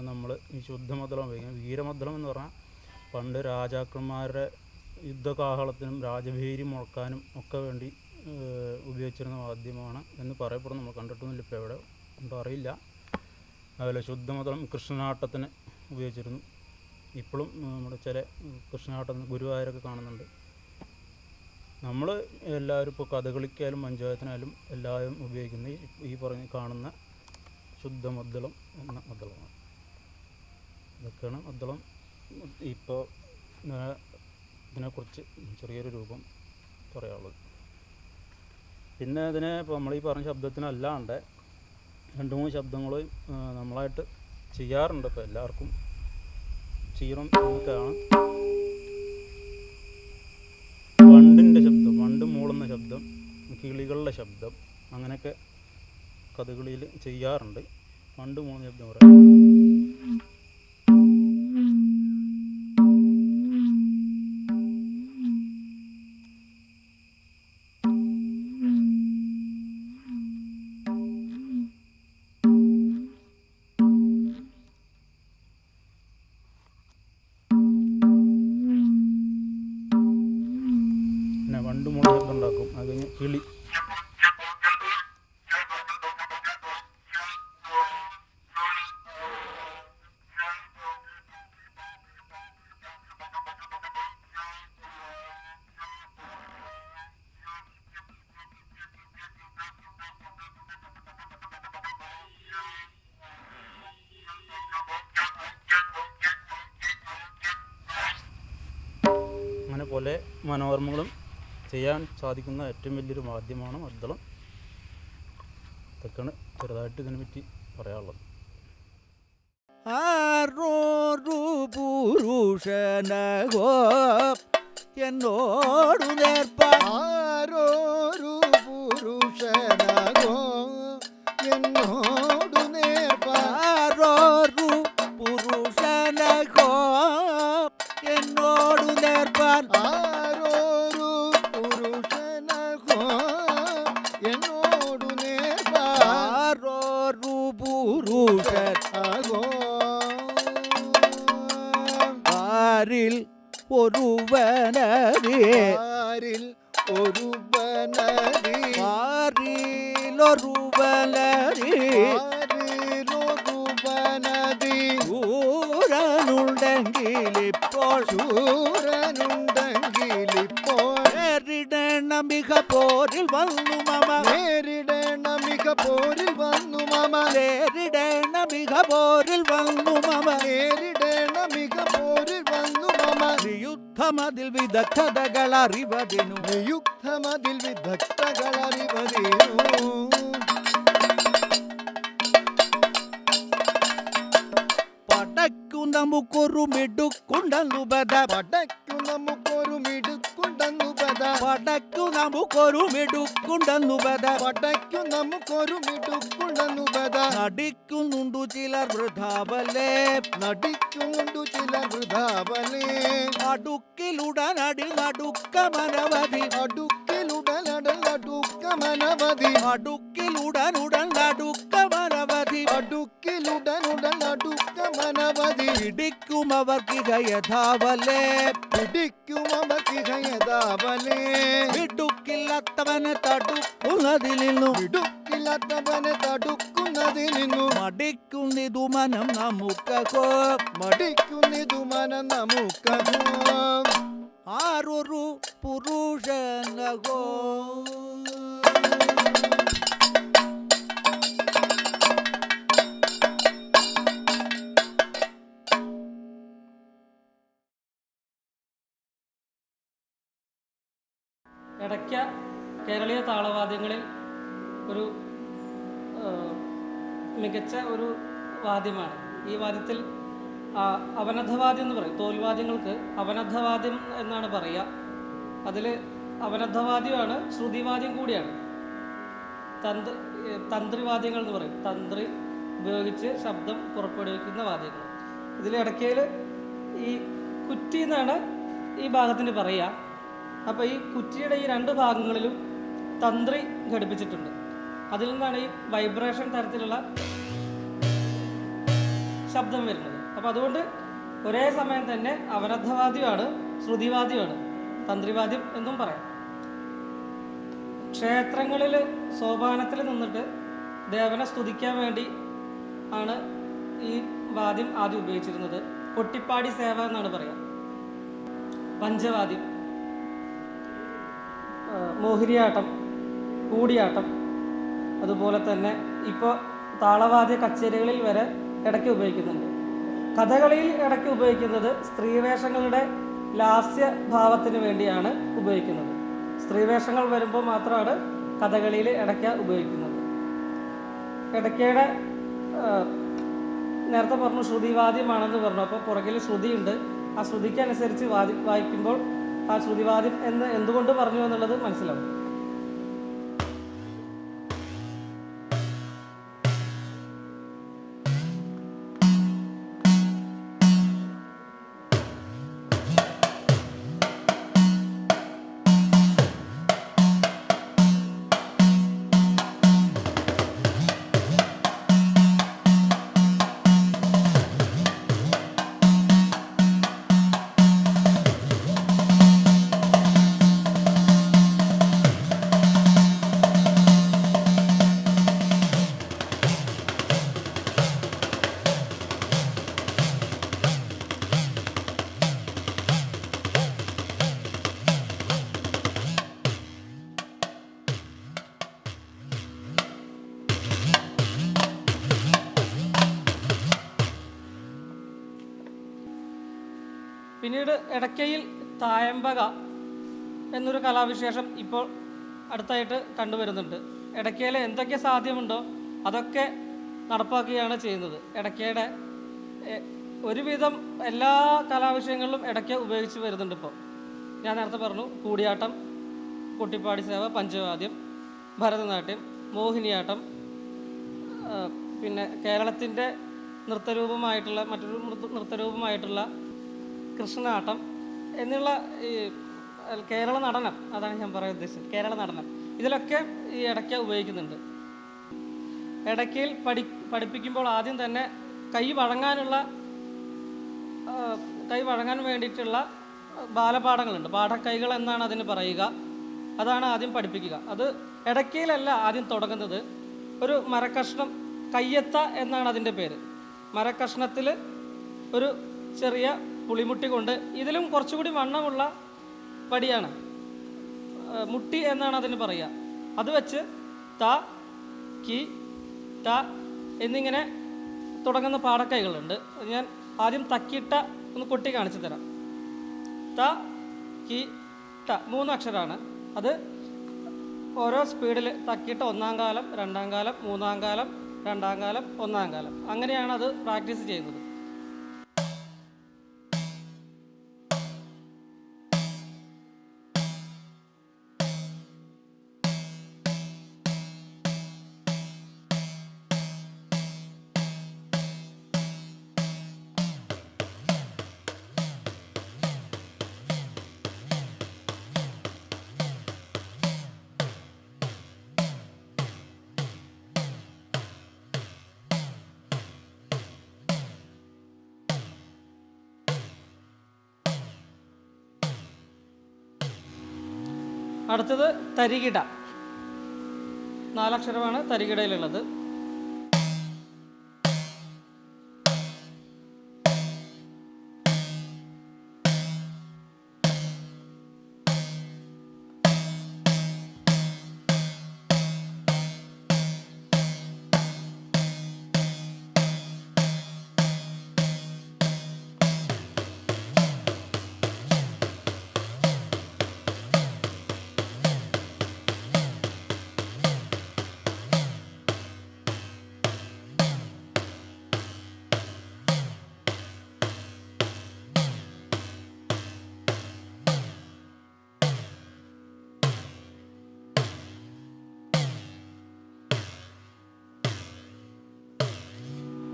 നമ്മൾ ഈ ശുദ്ധമദ്ദളം ഉപയോഗിക്കുന്നത്. വീരമദ്ദളം എന്ന് പറഞ്ഞാൽ പണ്ട് രാജാക്കന്മാരുടെ യുദ്ധകാഹളത്തിനും രാജഭേരി മുഴക്കാനും ഒക്കെ വേണ്ടി ഉപയോഗിച്ചിരുന്ന വാദ്യമാണ് എന്ന് പറയപ്പെടുന്നു. നമ്മൾ കണ്ടിട്ടൊന്നുമില്ല, ഇപ്പോൾ എവിടെ ഉണ്ടോ അറിയില്ല. അതുപോലെ ശുദ്ധമദ്ദളം കൃഷ്ണനാട്ടത്തിന് ഉപയോഗിച്ചിരുന്നു. ഇപ്പോഴും നമ്മുടെ ചില കൃഷ്ണനാട്ടത്തിന് ഗുരുവായൂരൊക്കെ കാണുന്നുണ്ട്. നമ്മൾ എല്ലാവരും ഇപ്പോൾ കഥകളിക്കായാലും പഞ്ചവാദ്യത്തിനായാലും എല്ലാവരും ഉപയോഗിക്കുന്ന ഈ പറഞ്ഞ് കാണുന്ന ശുദ്ധമദ്ദളം എന്ന മദ്ദളമാണ്. ഇതൊക്കെയാണ് മദ്ദളം. ഇപ്പോൾ ഇതിനെക്കുറിച്ച് ചെറിയൊരു രൂപം പറയാനുള്ളത്. പിന്നെ ഇതിനെ ഇപ്പോൾ നമ്മൾ ഈ പറഞ്ഞ ശബ്ദത്തിനല്ലാണ്ട് 2-3 ശബ്ദങ്ങൾ നമ്മളായിട്ട് ചെയ്യാറുണ്ട്. ഇപ്പോൾ എല്ലാവർക്കും ചെയ്യണം എന്നൊക്കെയാണ്. വണ്ടിൻ്റെ ശബ്ദം, വണ്ട് മൂളുന്ന ശബ്ദം, കിളികളുടെ ശബ്ദം, അങ്ങനെയൊക്കെ കഥകളിയിൽ ചെയ്യാറുണ്ട്. വണ്ട് മൂളുന്ന ശബ്ദം പറയാം. വണ്ട് മൂള ശബ്ദം ഉണ്ടാക്കും. അത് കഴിഞ്ഞ് കിളി, അങ്ങനെ പോലെ മനോരമകളും ചെയ്യാൻ സാധിക്കുന്ന ഏറ്റവും വലിയൊരു വാദ്യമാണ് മദ്ദളം. ഇതൊക്കെയാണ് ചെറുതായിട്ട് ഇതിനെപ്പറ്റി പറയാനുള്ളത്. ആരോരു പുരുഷനകോ എന്നോടു നേർപ്പാൻ, ആരോരു പുരുഷനകോ എന്നോടു നേർപ്പാൻ, ആരോരു പുരുഷനകോ എന്നോടു നേർപ്പാൻ, ആരോരു പുരുഷനകോ എന്നോടു നേർപ്പാൻ, ആരോരു പുരുഷൻ ആകോ ആരിൽ ഒരുവനതി, ആരിൽ ഒരുവനതി, ആരിലൊരുവനതി, ആരിലൊരുവനതി, ശൂരനുണ്ടെങ്കിലിപ്പോൾ ശൂരനുണ്ടെങ്കിലിപ്പോൾ നേരിടണ മിക പോരിൽ വന്നു മമ, നേരിടേണ മിക പോരിൽ വന്നു മമ, നേരിടണ മിക പോരിൽ വന്നു മമ, നേരിടേണ മിക പോരിൽ വന്നു മമ, യുദ്ധമതിൽ വിദഗ്ധതകൾ അറിവതിനു, നിയുക്തമതിൽ വിദഗ്ധകളറിവതീനു, പടയ്ക്കു നമുക്കൊരു മിടുക്കുണ്ടെന്നു പദ, പടയ്ക്കു നമുക്കൊരു മിടുക്കുണ്ടെന്നു പദ, പടയ്ക്കു നമുക്കൊരു മിടുക്കുണ്ടെന്നു പദ, പടയ്ക്കു നമുക്കൊരു മിടുക്കുണ്ടെന്നു പദ, നടിക്കുന്നുണ്ടു ചിലർ വൃഥാവലേ, നടിക്കുന്നുണ്ടു ചില വൃഥാവലേ, അടുക്കിലുടനടി നടുക്കമനവധി, അടുക്കിലുടലടൽ അടുക്കമനവധി, അടുക്കിലുടനുടൻ നടുക്കമനവധി, അടുക്കിലുടനുടൽ അടുക്കമനവധി, പിടിക്കുമവർക്കിക യഥാവലേ, പിടിക്കും അവക്കിഹയതാവലേ, ഇടുക്കില്ലാത്തവനെ തടുക്കുന്നതിൽ നിന്നും ഇടുക്കില്ലാത്തവനെ തടുക്കുന്നതിൽ നിന്നു മടിക്കുന്നിതു മനം നമുക്കോ, മടിക്കുന്നിതു മനം നമുക്കോ, ആരൊരു പുരുഷനകോ. കേരളീയ താളവാദ്യങ്ങളിൽ ഒരു മികച്ച ഒരു വാദ്യമാണ്. ഈ വാദ്യത്തിൽ അവനദ്ധവാദ്യം എന്ന് പറയും. തോൽവാദ്യങ്ങൾക്ക് അവനദ്ധവാദ്യം എന്നാണ് പറയുക. അതിൽ അവനദ്ധവാദ്യമാണ്, ശ്രുതിവാദ്യം കൂടിയാണ്. തന്ത്രിവാദ്യങ്ങൾ എന്ന് പറയും. തന്ത്രി ഉപയോഗിച്ച് ശബ്ദം പുറപ്പെടുവിക്കുന്ന വാദ്യങ്ങൾ. ഇതിൽ ഇടയ്ക്കയിൽ ഈ കുറ്റി എന്നാണ് ഈ ഭാഗത്തിന് പറയുക. അപ്പോൾ ഈ കുറ്റിയുടെ ഈ രണ്ട് ഭാഗങ്ങളിലും തന്ത്രി ഘടിപ്പിച്ചിട്ടുണ്ട്. അതിൽ നിന്നാണ് ഈ വൈബ്രേഷൻ തരത്തിലുള്ള ശബ്ദം വരുന്നത്. അപ്പോൾ അതുകൊണ്ട് ഒരേ സമയം തന്നെ അവനദ്ധവാദ്യമാണ്, ശ്രുതിവാദ്യമാണ്, തന്ത്രിവാദ്യം എന്നും പറയാം. ക്ഷേത്രങ്ങളിൽ സോപാനത്തിൽ നിന്നിട്ട് ദേവനെ സ്തുതിക്കാൻ വേണ്ടി ആണ് ഈ വാദ്യം ആദ്യം ഉപയോഗിച്ചിരുന്നത്. കൊട്ടിപ്പാടി സേവ എന്നാണ് പറയുക. പഞ്ചവാദ്യം, മോഹിനിയാട്ടം, കൂടിയാട്ടം, അതുപോലെ തന്നെ ഇപ്പോൾ താളവാദ്യ കച്ചേരികളിൽ വരെ ഇടയ്ക്ക് ഉപയോഗിക്കുന്നുണ്ട്. കഥകളിയിൽ ഇടയ്ക്ക് ഉപയോഗിക്കുന്നത് സ്ത്രീവേഷങ്ങളുടെ ലാസ്യഭാവത്തിന് വേണ്ടിയാണ് ഉപയോഗിക്കുന്നത്. സ്ത്രീവേഷങ്ങൾ വരുമ്പോൾ മാത്രമാണ് കഥകളിയിൽ ഇടയ്ക്ക ഉപയോഗിക്കുന്നത്. ഇടയ്ക്കയുടെ നേരത്തെ പറഞ്ഞു ശ്രുതിവാദ്യമാണെന്ന് പറഞ്ഞു. അപ്പോൾ പുറകിൽ ശ്രുതിയുണ്ട്. ആ ശ്രുതിക്കനുസരിച്ച് വായിക്കുമ്പോൾ ആ ശ്രുതിവാദ്യം എന്ന് എന്തുകൊണ്ട് പറഞ്ഞു എന്നുള്ളത് മനസ്സിലാവും. പിന്നീട് ഇടയ്ക്കയിൽ തായമ്പക എന്നൊരു കലാവിശേഷം ഇപ്പോൾ അടുത്തായിട്ട് കണ്ടുവരുന്നുണ്ട്. ഇടയ്ക്കയിൽ എന്തൊക്കെ സാധ്യമുണ്ടോ അതൊക്കെ നടപ്പാക്കുകയാണ് ചെയ്യുന്നത്. ഇടയ്ക്കയുടെ ഒരുവിധം എല്ലാ കലാവിഷയങ്ങളിലും ഇടയ്ക്ക ഉപയോഗിച്ച് വരുന്നുണ്ട്. ഇപ്പോൾ ഞാൻ നേരത്തെ പറഞ്ഞു, കൂടിയാട്ടം, കൊട്ടിപ്പാടി സേവ, പഞ്ചവാദ്യം, ഭരതനാട്യം, മോഹിനിയാട്ടം, പിന്നെ കേരളത്തിൻ്റെ നൃത്തരൂപമായിട്ടുള്ള മറ്റൊരു നൃത്തരൂപമായിട്ടുള്ള കൃഷ്ണനാട്ടം എന്നുള്ള ഈ കേരള നടനം, അതാണ് ഞാൻ പറയാൻ ഉദ്ദേശിച്ചത്, കേരള നടനം. ഇതിലൊക്കെ ഈ ഇടയ്ക്ക ഉപയോഗിക്കുന്നുണ്ട്. ഇടയ്ക്കയിൽ പഠിപ്പിക്കുമ്പോൾ ആദ്യം തന്നെ കൈ വഴങ്ങാൻ വേണ്ടിയിട്ടുള്ള ബാലപാഠങ്ങളുണ്ട്. പാഠക്കൈകൾ എന്നാണ് അതിന് പറയുക. അതാണ് ആദ്യം പഠിപ്പിക്കുക. അത് ഇടയ്ക്കയിലല്ല ആദ്യം തുടങ്ങുന്നത്. ഒരു മരക്കഷ്ണം, കയ്യെത്ത എന്നാണ് അതിൻ്റെ പേര്. മരക്കഷ്ണത്തിൽ ഒരു ചെറിയ പുളിമുട്ടി കൊണ്ട്, ഇതിലും കുറച്ചുകൂടി വണ്ണമുള്ള പടിയാണ്, മുട്ടി എന്നാണ് അതിന് പറയുക. അത് വെച്ച് ത, കി, ത എന്നിങ്ങനെ തുടങ്ങുന്ന പാടക്കൈകളുണ്ട്. ഞാൻ ആദ്യം തക്കിട്ട ഒന്ന് കൊട്ടി കാണിച്ചു തരാം. ത, കി, ട 3 അക്ഷരമാണ്. അത് ഓരോ സ്പീഡിൽ തക്കിട്ട 1-ാം കാലം, 2-ാം കാലം, 3-ാം കാലം, 2-ാം കാലം, 1-ാം കാലം, അങ്ങനെയാണ് അത് പ്രാക്ടീസ് ചെയ്യുന്നത്. അടുത്തത് തരികിട. 4 അക്ഷരമാണ് തരികിടയിലുള്ളത്.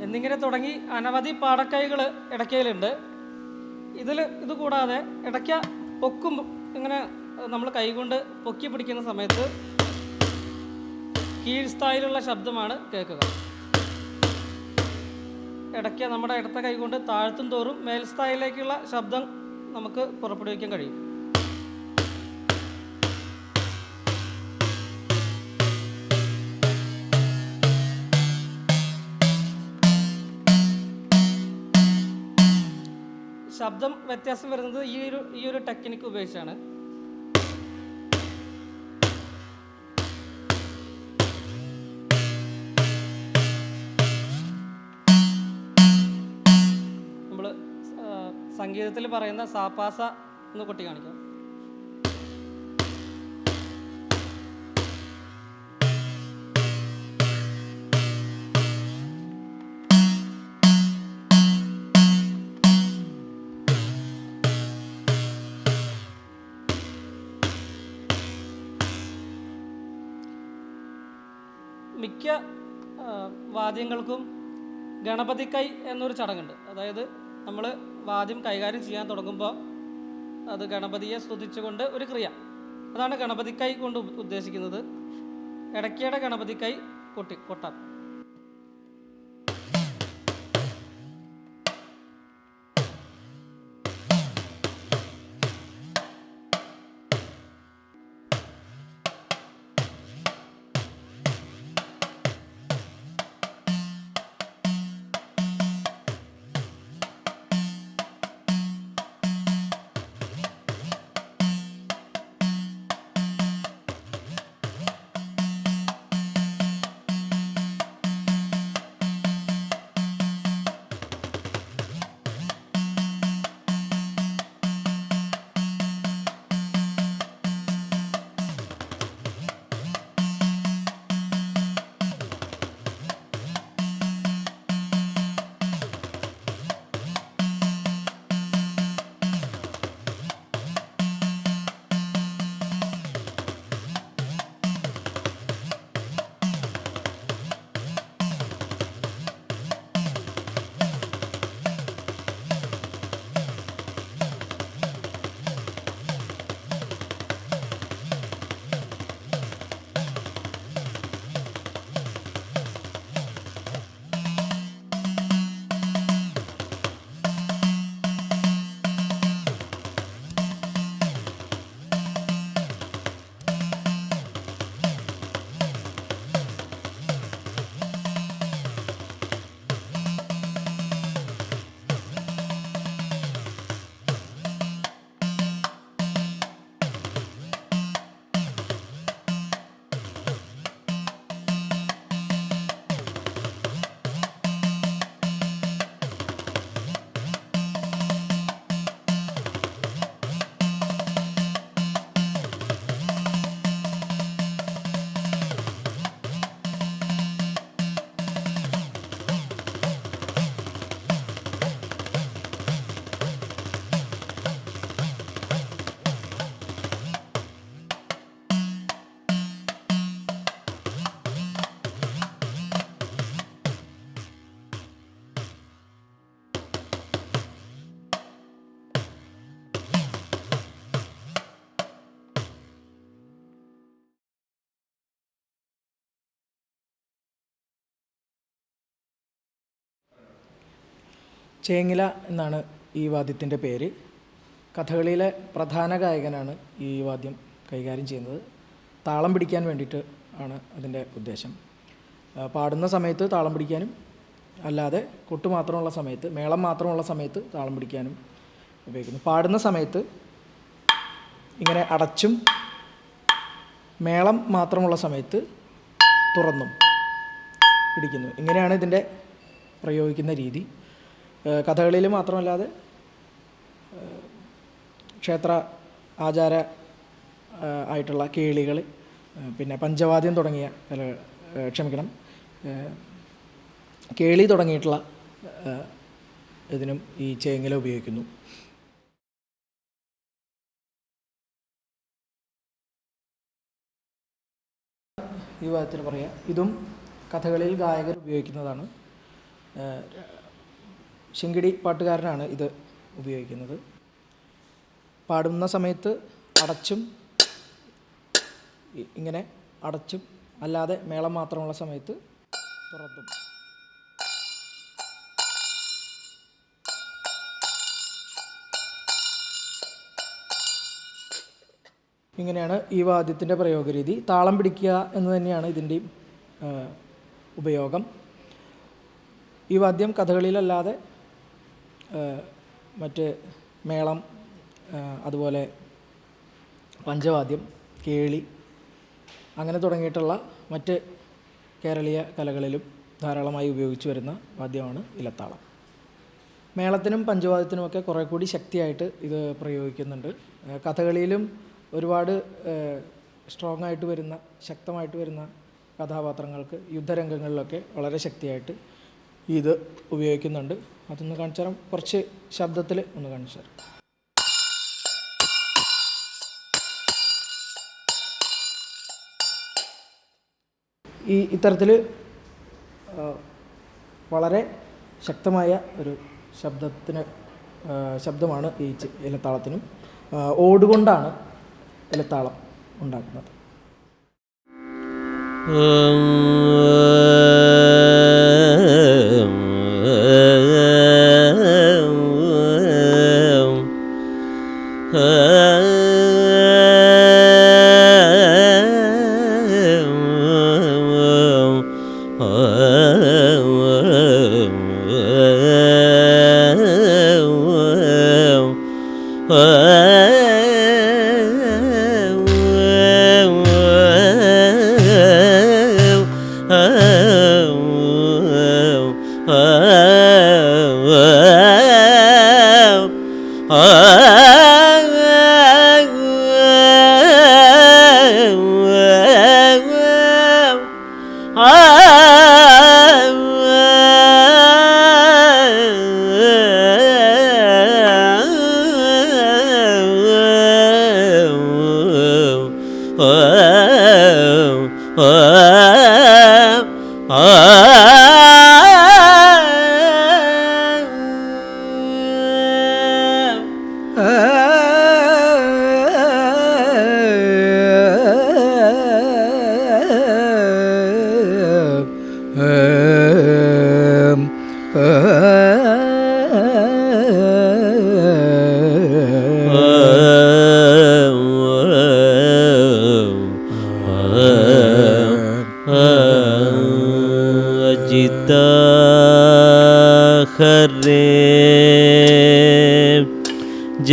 എന്നിങ്ങനെ തുടങ്ങി അനവധി പാടക്കൈകൾ ഇടയ്ക്കയിലുണ്ട്. ഇത് കൂടാതെ ഇടയ്ക്ക പൊക്കും ഇങ്ങനെ നമ്മൾ കൈകൊണ്ട് പൊക്കി പിടിക്കുന്ന സമയത്ത് കീഴ്സ്ഥായിലുള്ള ശബ്ദമാണ് കേൾക്കുക. ഇടയ്ക്ക നമ്മുടെ ഇടത്ത കൈകൊണ്ട് താഴ്ത്തും തോറും മേൽസ്ഥായിലേക്കുള്ള ശബ്ദം നമുക്ക് പുറപ്പെടുവിക്കാൻ കഴിയും. ശബ്ദം വ്യത്യാസം വരുന്നത് ഈ ഒരു ടെക്നിക്ക് ഉപയോഗിച്ചാണ്. നമ്മൾ സംഗീതത്തിൽ പറയുന്ന സാപാസ എന്ന് കൊട്ടി കാണിക്കാം. മിക്ക വാദ്യങ്ങൾക്കും ഗണപതി കൈ എന്നൊരു ചടങ്ങുണ്ട്. അതായത് നമ്മൾ വാദ്യം കൈകാര്യം ചെയ്യാൻ തുടങ്ങുമ്പോൾ അത് ഗണപതിയെ സ്തുതിച്ചുകൊണ്ട് ഒരു ക്രിയ, അതാണ് ഗണപതി കൈ കൊണ്ട് ഉദ്ദേശിക്കുന്നത്. ഇടയ്ക്കയുടെ ഗണപതി കൈ കൊട്ടാം. ചേങ്ങില എന്നാണ് ഈ വാദ്യത്തിൻ്റെ പേര്. കഥകളിയിലെ പ്രധാന ഗായകനാണ് ഈ വാദ്യം കൈകാര്യം ചെയ്യുന്നത്. താളം പിടിക്കാൻ വേണ്ടിയിട്ട് ആണ് അതിൻ്റെ ഉദ്ദേശം. പാടുന്ന സമയത്ത് താളം പിടിക്കാനും അല്ലാതെ കൊട്ട് മാത്രമുള്ള സമയത്ത്, മേളം മാത്രമുള്ള സമയത്ത് താളം പിടിക്കാനും ഉപയോഗിക്കുന്നു. പാടുന്ന സമയത്ത് ഇങ്ങനെ അടച്ചും മേളം മാത്രമുള്ള സമയത്ത് തുറന്നും പിടിക്കുന്നു. ഇങ്ങനെയാണ് ഇതിൻ്റെ പ്രയോഗിക്കുന്ന രീതി. കഥകളിയിൽ മാത്രമല്ലാതെ ക്ഷേത്ര ആചാര ആയിട്ടുള്ള കേളികൾ, പിന്നെ പഞ്ചവാദ്യം തുടങ്ങിയ കേളി തുടങ്ങിയിട്ടുള്ള ഇതിനും ഈ ചേങ്ങില ഉപയോഗിക്കുന്നു. ഈ വാദ്യത്തിൽ പറയാം, ഇതും കഥകളിയിൽ ഗായകർ ഉപയോഗിക്കുന്നതാണ്. ശിങ്കിടി പാട്ടുകാരനാണ് ഇത് ഉപയോഗിക്കുന്നത്. പാടുന്ന സമയത്ത് അടച്ചും ഇങ്ങനെ അടച്ചും അല്ലാതെ മേളം മാത്രമുള്ള സമയത്ത് തുറന്നും. ഇങ്ങനെയാണ് ഈ വാദ്യത്തിൻ്റെ പ്രയോഗരീതി. താളം പിടിക്കുക എന്ന് തന്നെയാണ് ഇതിൻ്റെയും ഉപയോഗം. ഈ വാദ്യം കഥകളിയിലല്ലാതെ മറ്റ് മേളം, അതുപോലെ പഞ്ചവാദ്യം, കേളി അങ്ങനെ തുടങ്ങിയിട്ടുള്ള മറ്റ് കേരളീയ കലകളിലും ധാരാളമായി ഉപയോഗിച്ചു വരുന്ന വാദ്യമാണ് ഇലത്താളം. മേളത്തിനും പഞ്ചവാദ്യത്തിനുമൊക്കെ കുറേ കൂടി ശക്തിയായിട്ട് ഇത് പ്രയോഗിക്കുന്നുണ്ട്. കഥകളിയിലും ഒരുപാട് സ്ട്രോങ് ആയിട്ട് വരുന്ന, ശക്തമായിട്ട് വരുന്ന കഥാപാത്രങ്ങൾക്ക് യുദ്ധരംഗങ്ങളിലൊക്കെ വളരെ ശക്തിയായിട്ട് ഇത് ഉപയോഗിക്കുന്നുണ്ട്. അതൊന്ന് കാണിച്ചു തരാം, കുറച്ച് ശബ്ദത്തിൽ ഒന്ന് കാണിച്ചു തരാം. ഇത്തരത്തിൽ വളരെ ശക്തമായ ഒരു ശബ്ദമാണ് ഈ ഇലത്താളത്തിനും. ഓടുകൊണ്ടാണ് ഇലത്താളം ഉണ്ടാക്കുന്നത്.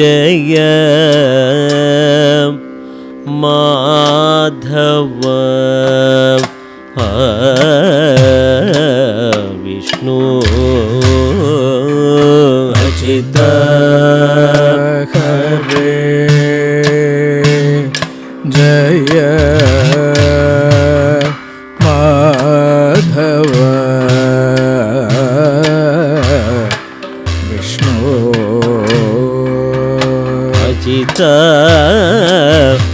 ജയ മാധവ വിഷ്ണു അച്യുത ഹരേ ജയ മാധവ വിഷ്ണു അച്യുത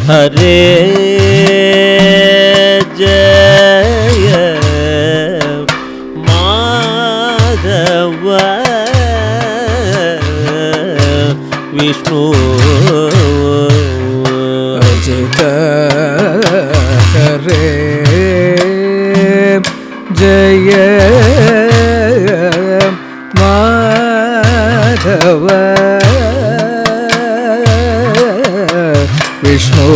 ഹരേ ജയ മാധവ വിഷ്ണു അച്യുത ഹരേ ജയ മാധവ വിഷ്ണു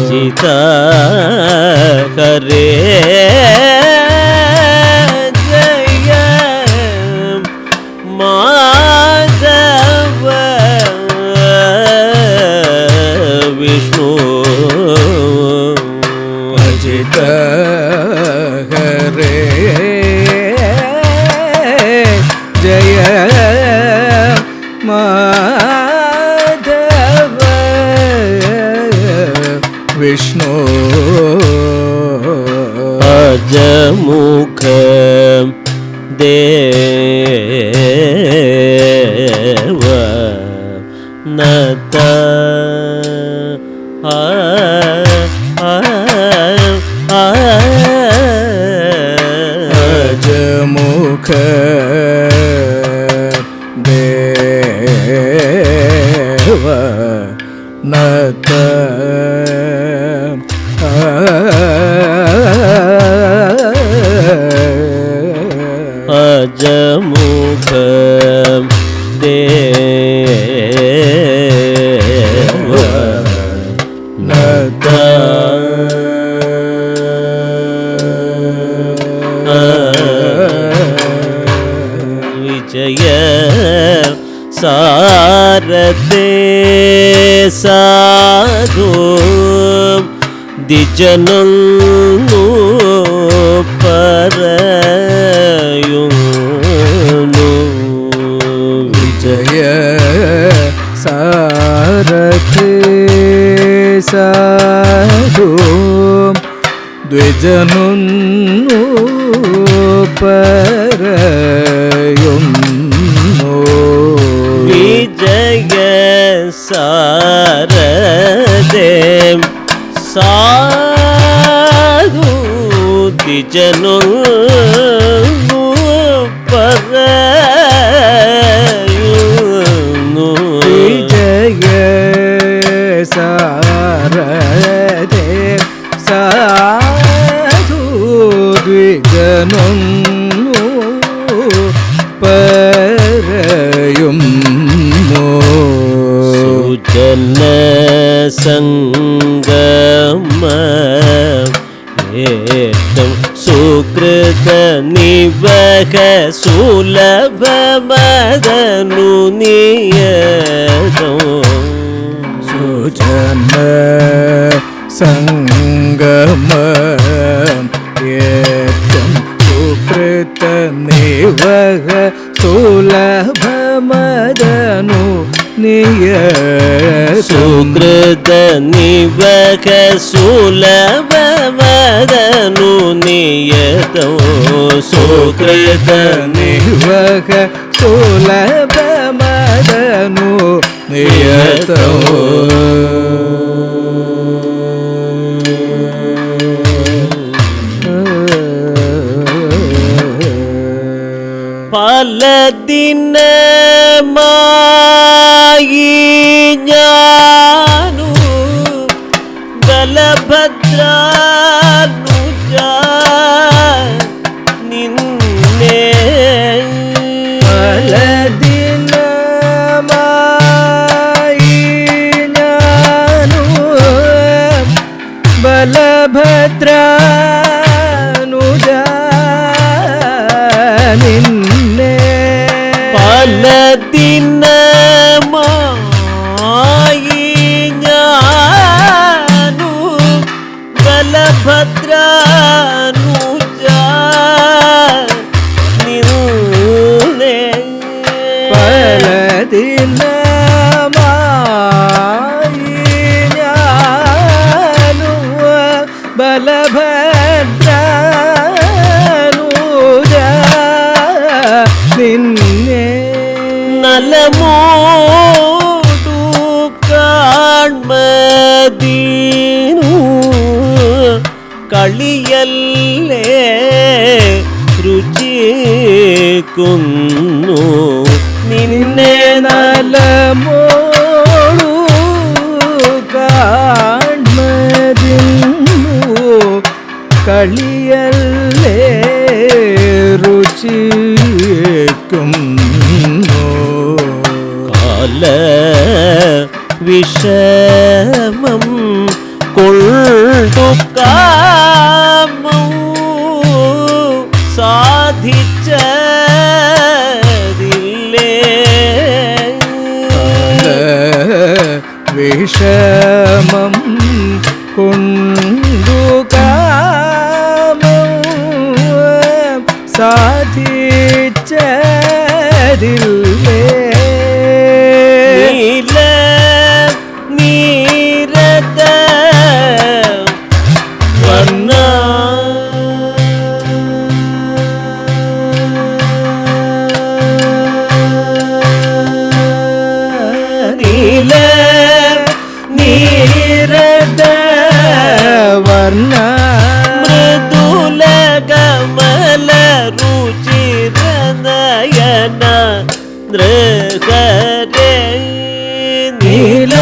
അച്യുത ഹരേ ജയ മാധവ വിഷ്ണു അച്യുത ഹരേ ജയ മാധവ വിഷ്ണു അജമുഖ ദേവ നത ഗജമുഖ ദേവ നത അജമുഖ ദേവ നത വിജയ സാരഥേ സാധു ദ്വിജനൊന്നു പറയുന്നു വിജയ സാരഥേ സാധു ദ്വിജനൊന്നു പറയുന്നു വിജയ സാരഥേ സാധു ദ്വിജനൊന്നു പറയുന്നു വിജയ സാരഥേ സാധു ദ്വിജനൊന്നു പറയുന്നു സുജന സംഗമ ഏറ്റം സുകൃത നിവഹ സുലഭമദനു നിയതോ സുജന സംഗമ ഏറ്റം സുകൃത നിവഹ സുലഭമദനു സുകൃത നിവഹ സുലഭമദനു നിയതോ സുകൃത നിവഹ സുലഭമദനു നിയതോ പലദിനമായി ഞാനു ബലഭദ്രാനുജ നിന്നെ പലദിനമായി ഞാനു ബലഭദ്രാനുജ നിന്നെ പലദിനമായി ഞാനു ബലഭദ്രാനുജ നിന്നെ പലദിനമായി ഞാനു ബലഭദ്രാനുജ നിന്നെ നലമോടു കാൺമദീനു കളിയല്ലേ രുചിക്കുന്നു നിന്നെ നലമോടു കാൺമദീനു കളിയല്ലേ രുചിക്കുന്നു കാല വിഷമം കൊണ്ടു കാമം സാധിച്ചതില്ലേ വിഷമം കൊണ്ടു കാമം സാധിച്ചതില്ലേ നീല നീരത വർണ്ണ നീല നീരത വർണ്ണ മൃദുല കമല നൃഹരേ നീല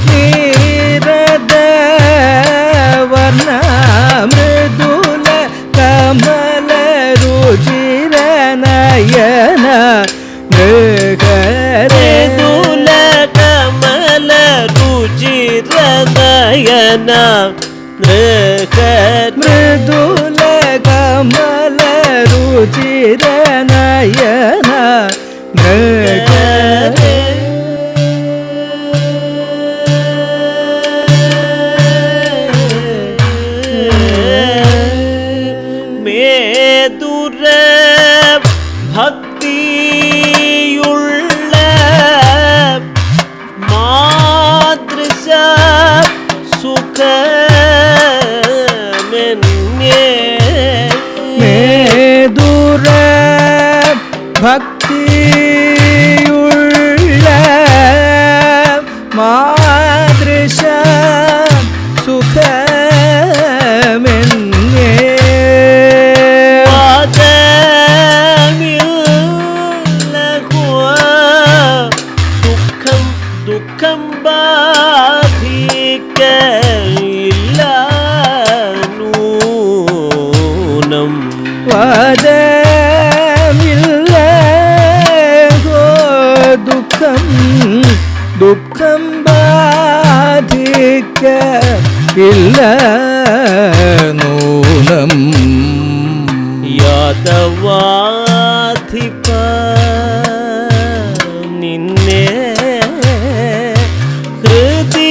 നീരദ വർണ്ണ മൃദുല കമല രുചിര നയന മൃഗരേ മൃദുല കമല രുചിര നയന മൃദുല കമല രുചിര നയന മൃഗരേ മേദുര ഭക്തിയുള്ള മാതൃശ സുഖമെന്നേ മേദുര ഭക്തിയുള്ള മാതൃശ സുഖമെന്നേ ദുഃഖം ദുഃഖം ബാധിക്കയില്ല നൂനം വാദമില്ല ദുഃഖം ദുഃഖം ബാധിക്ക ഇല്ല നൂനം യാദവാധിപ നിന്നെ ഹൃദി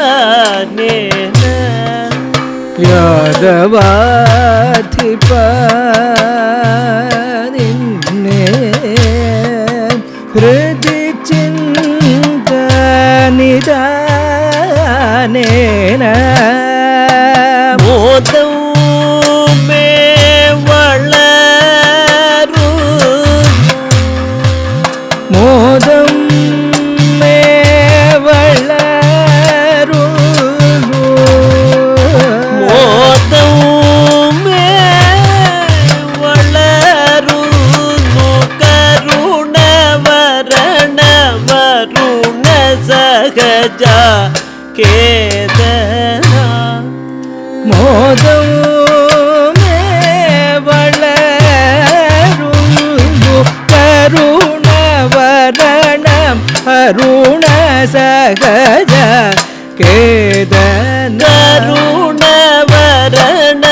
ചിൽദനിതാനേന യാദവാധിപ നിന്നെ ഹൃദി ചിന്തനിദാനേന മോദം മേ വളരു മോദം മേ വളരു മോദം മേ വളരുന്നു കരുണവരണ വരുണ സഹജ കേതന മോദം മേ വളരുന്നു കരുണവരണം അരുണ സഹജ കേതന കരുണവരണ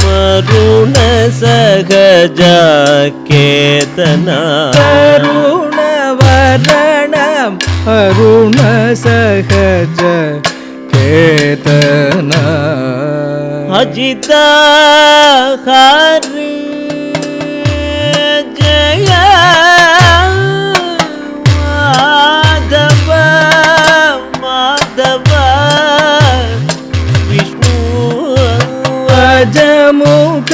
വരുണ സഹജ കേതന കരുണവരണം അരുണ സഹജ കേതന അജിത ഹരി ജയ മാധവ മാധവ വിഷ്ണു അജമുഖ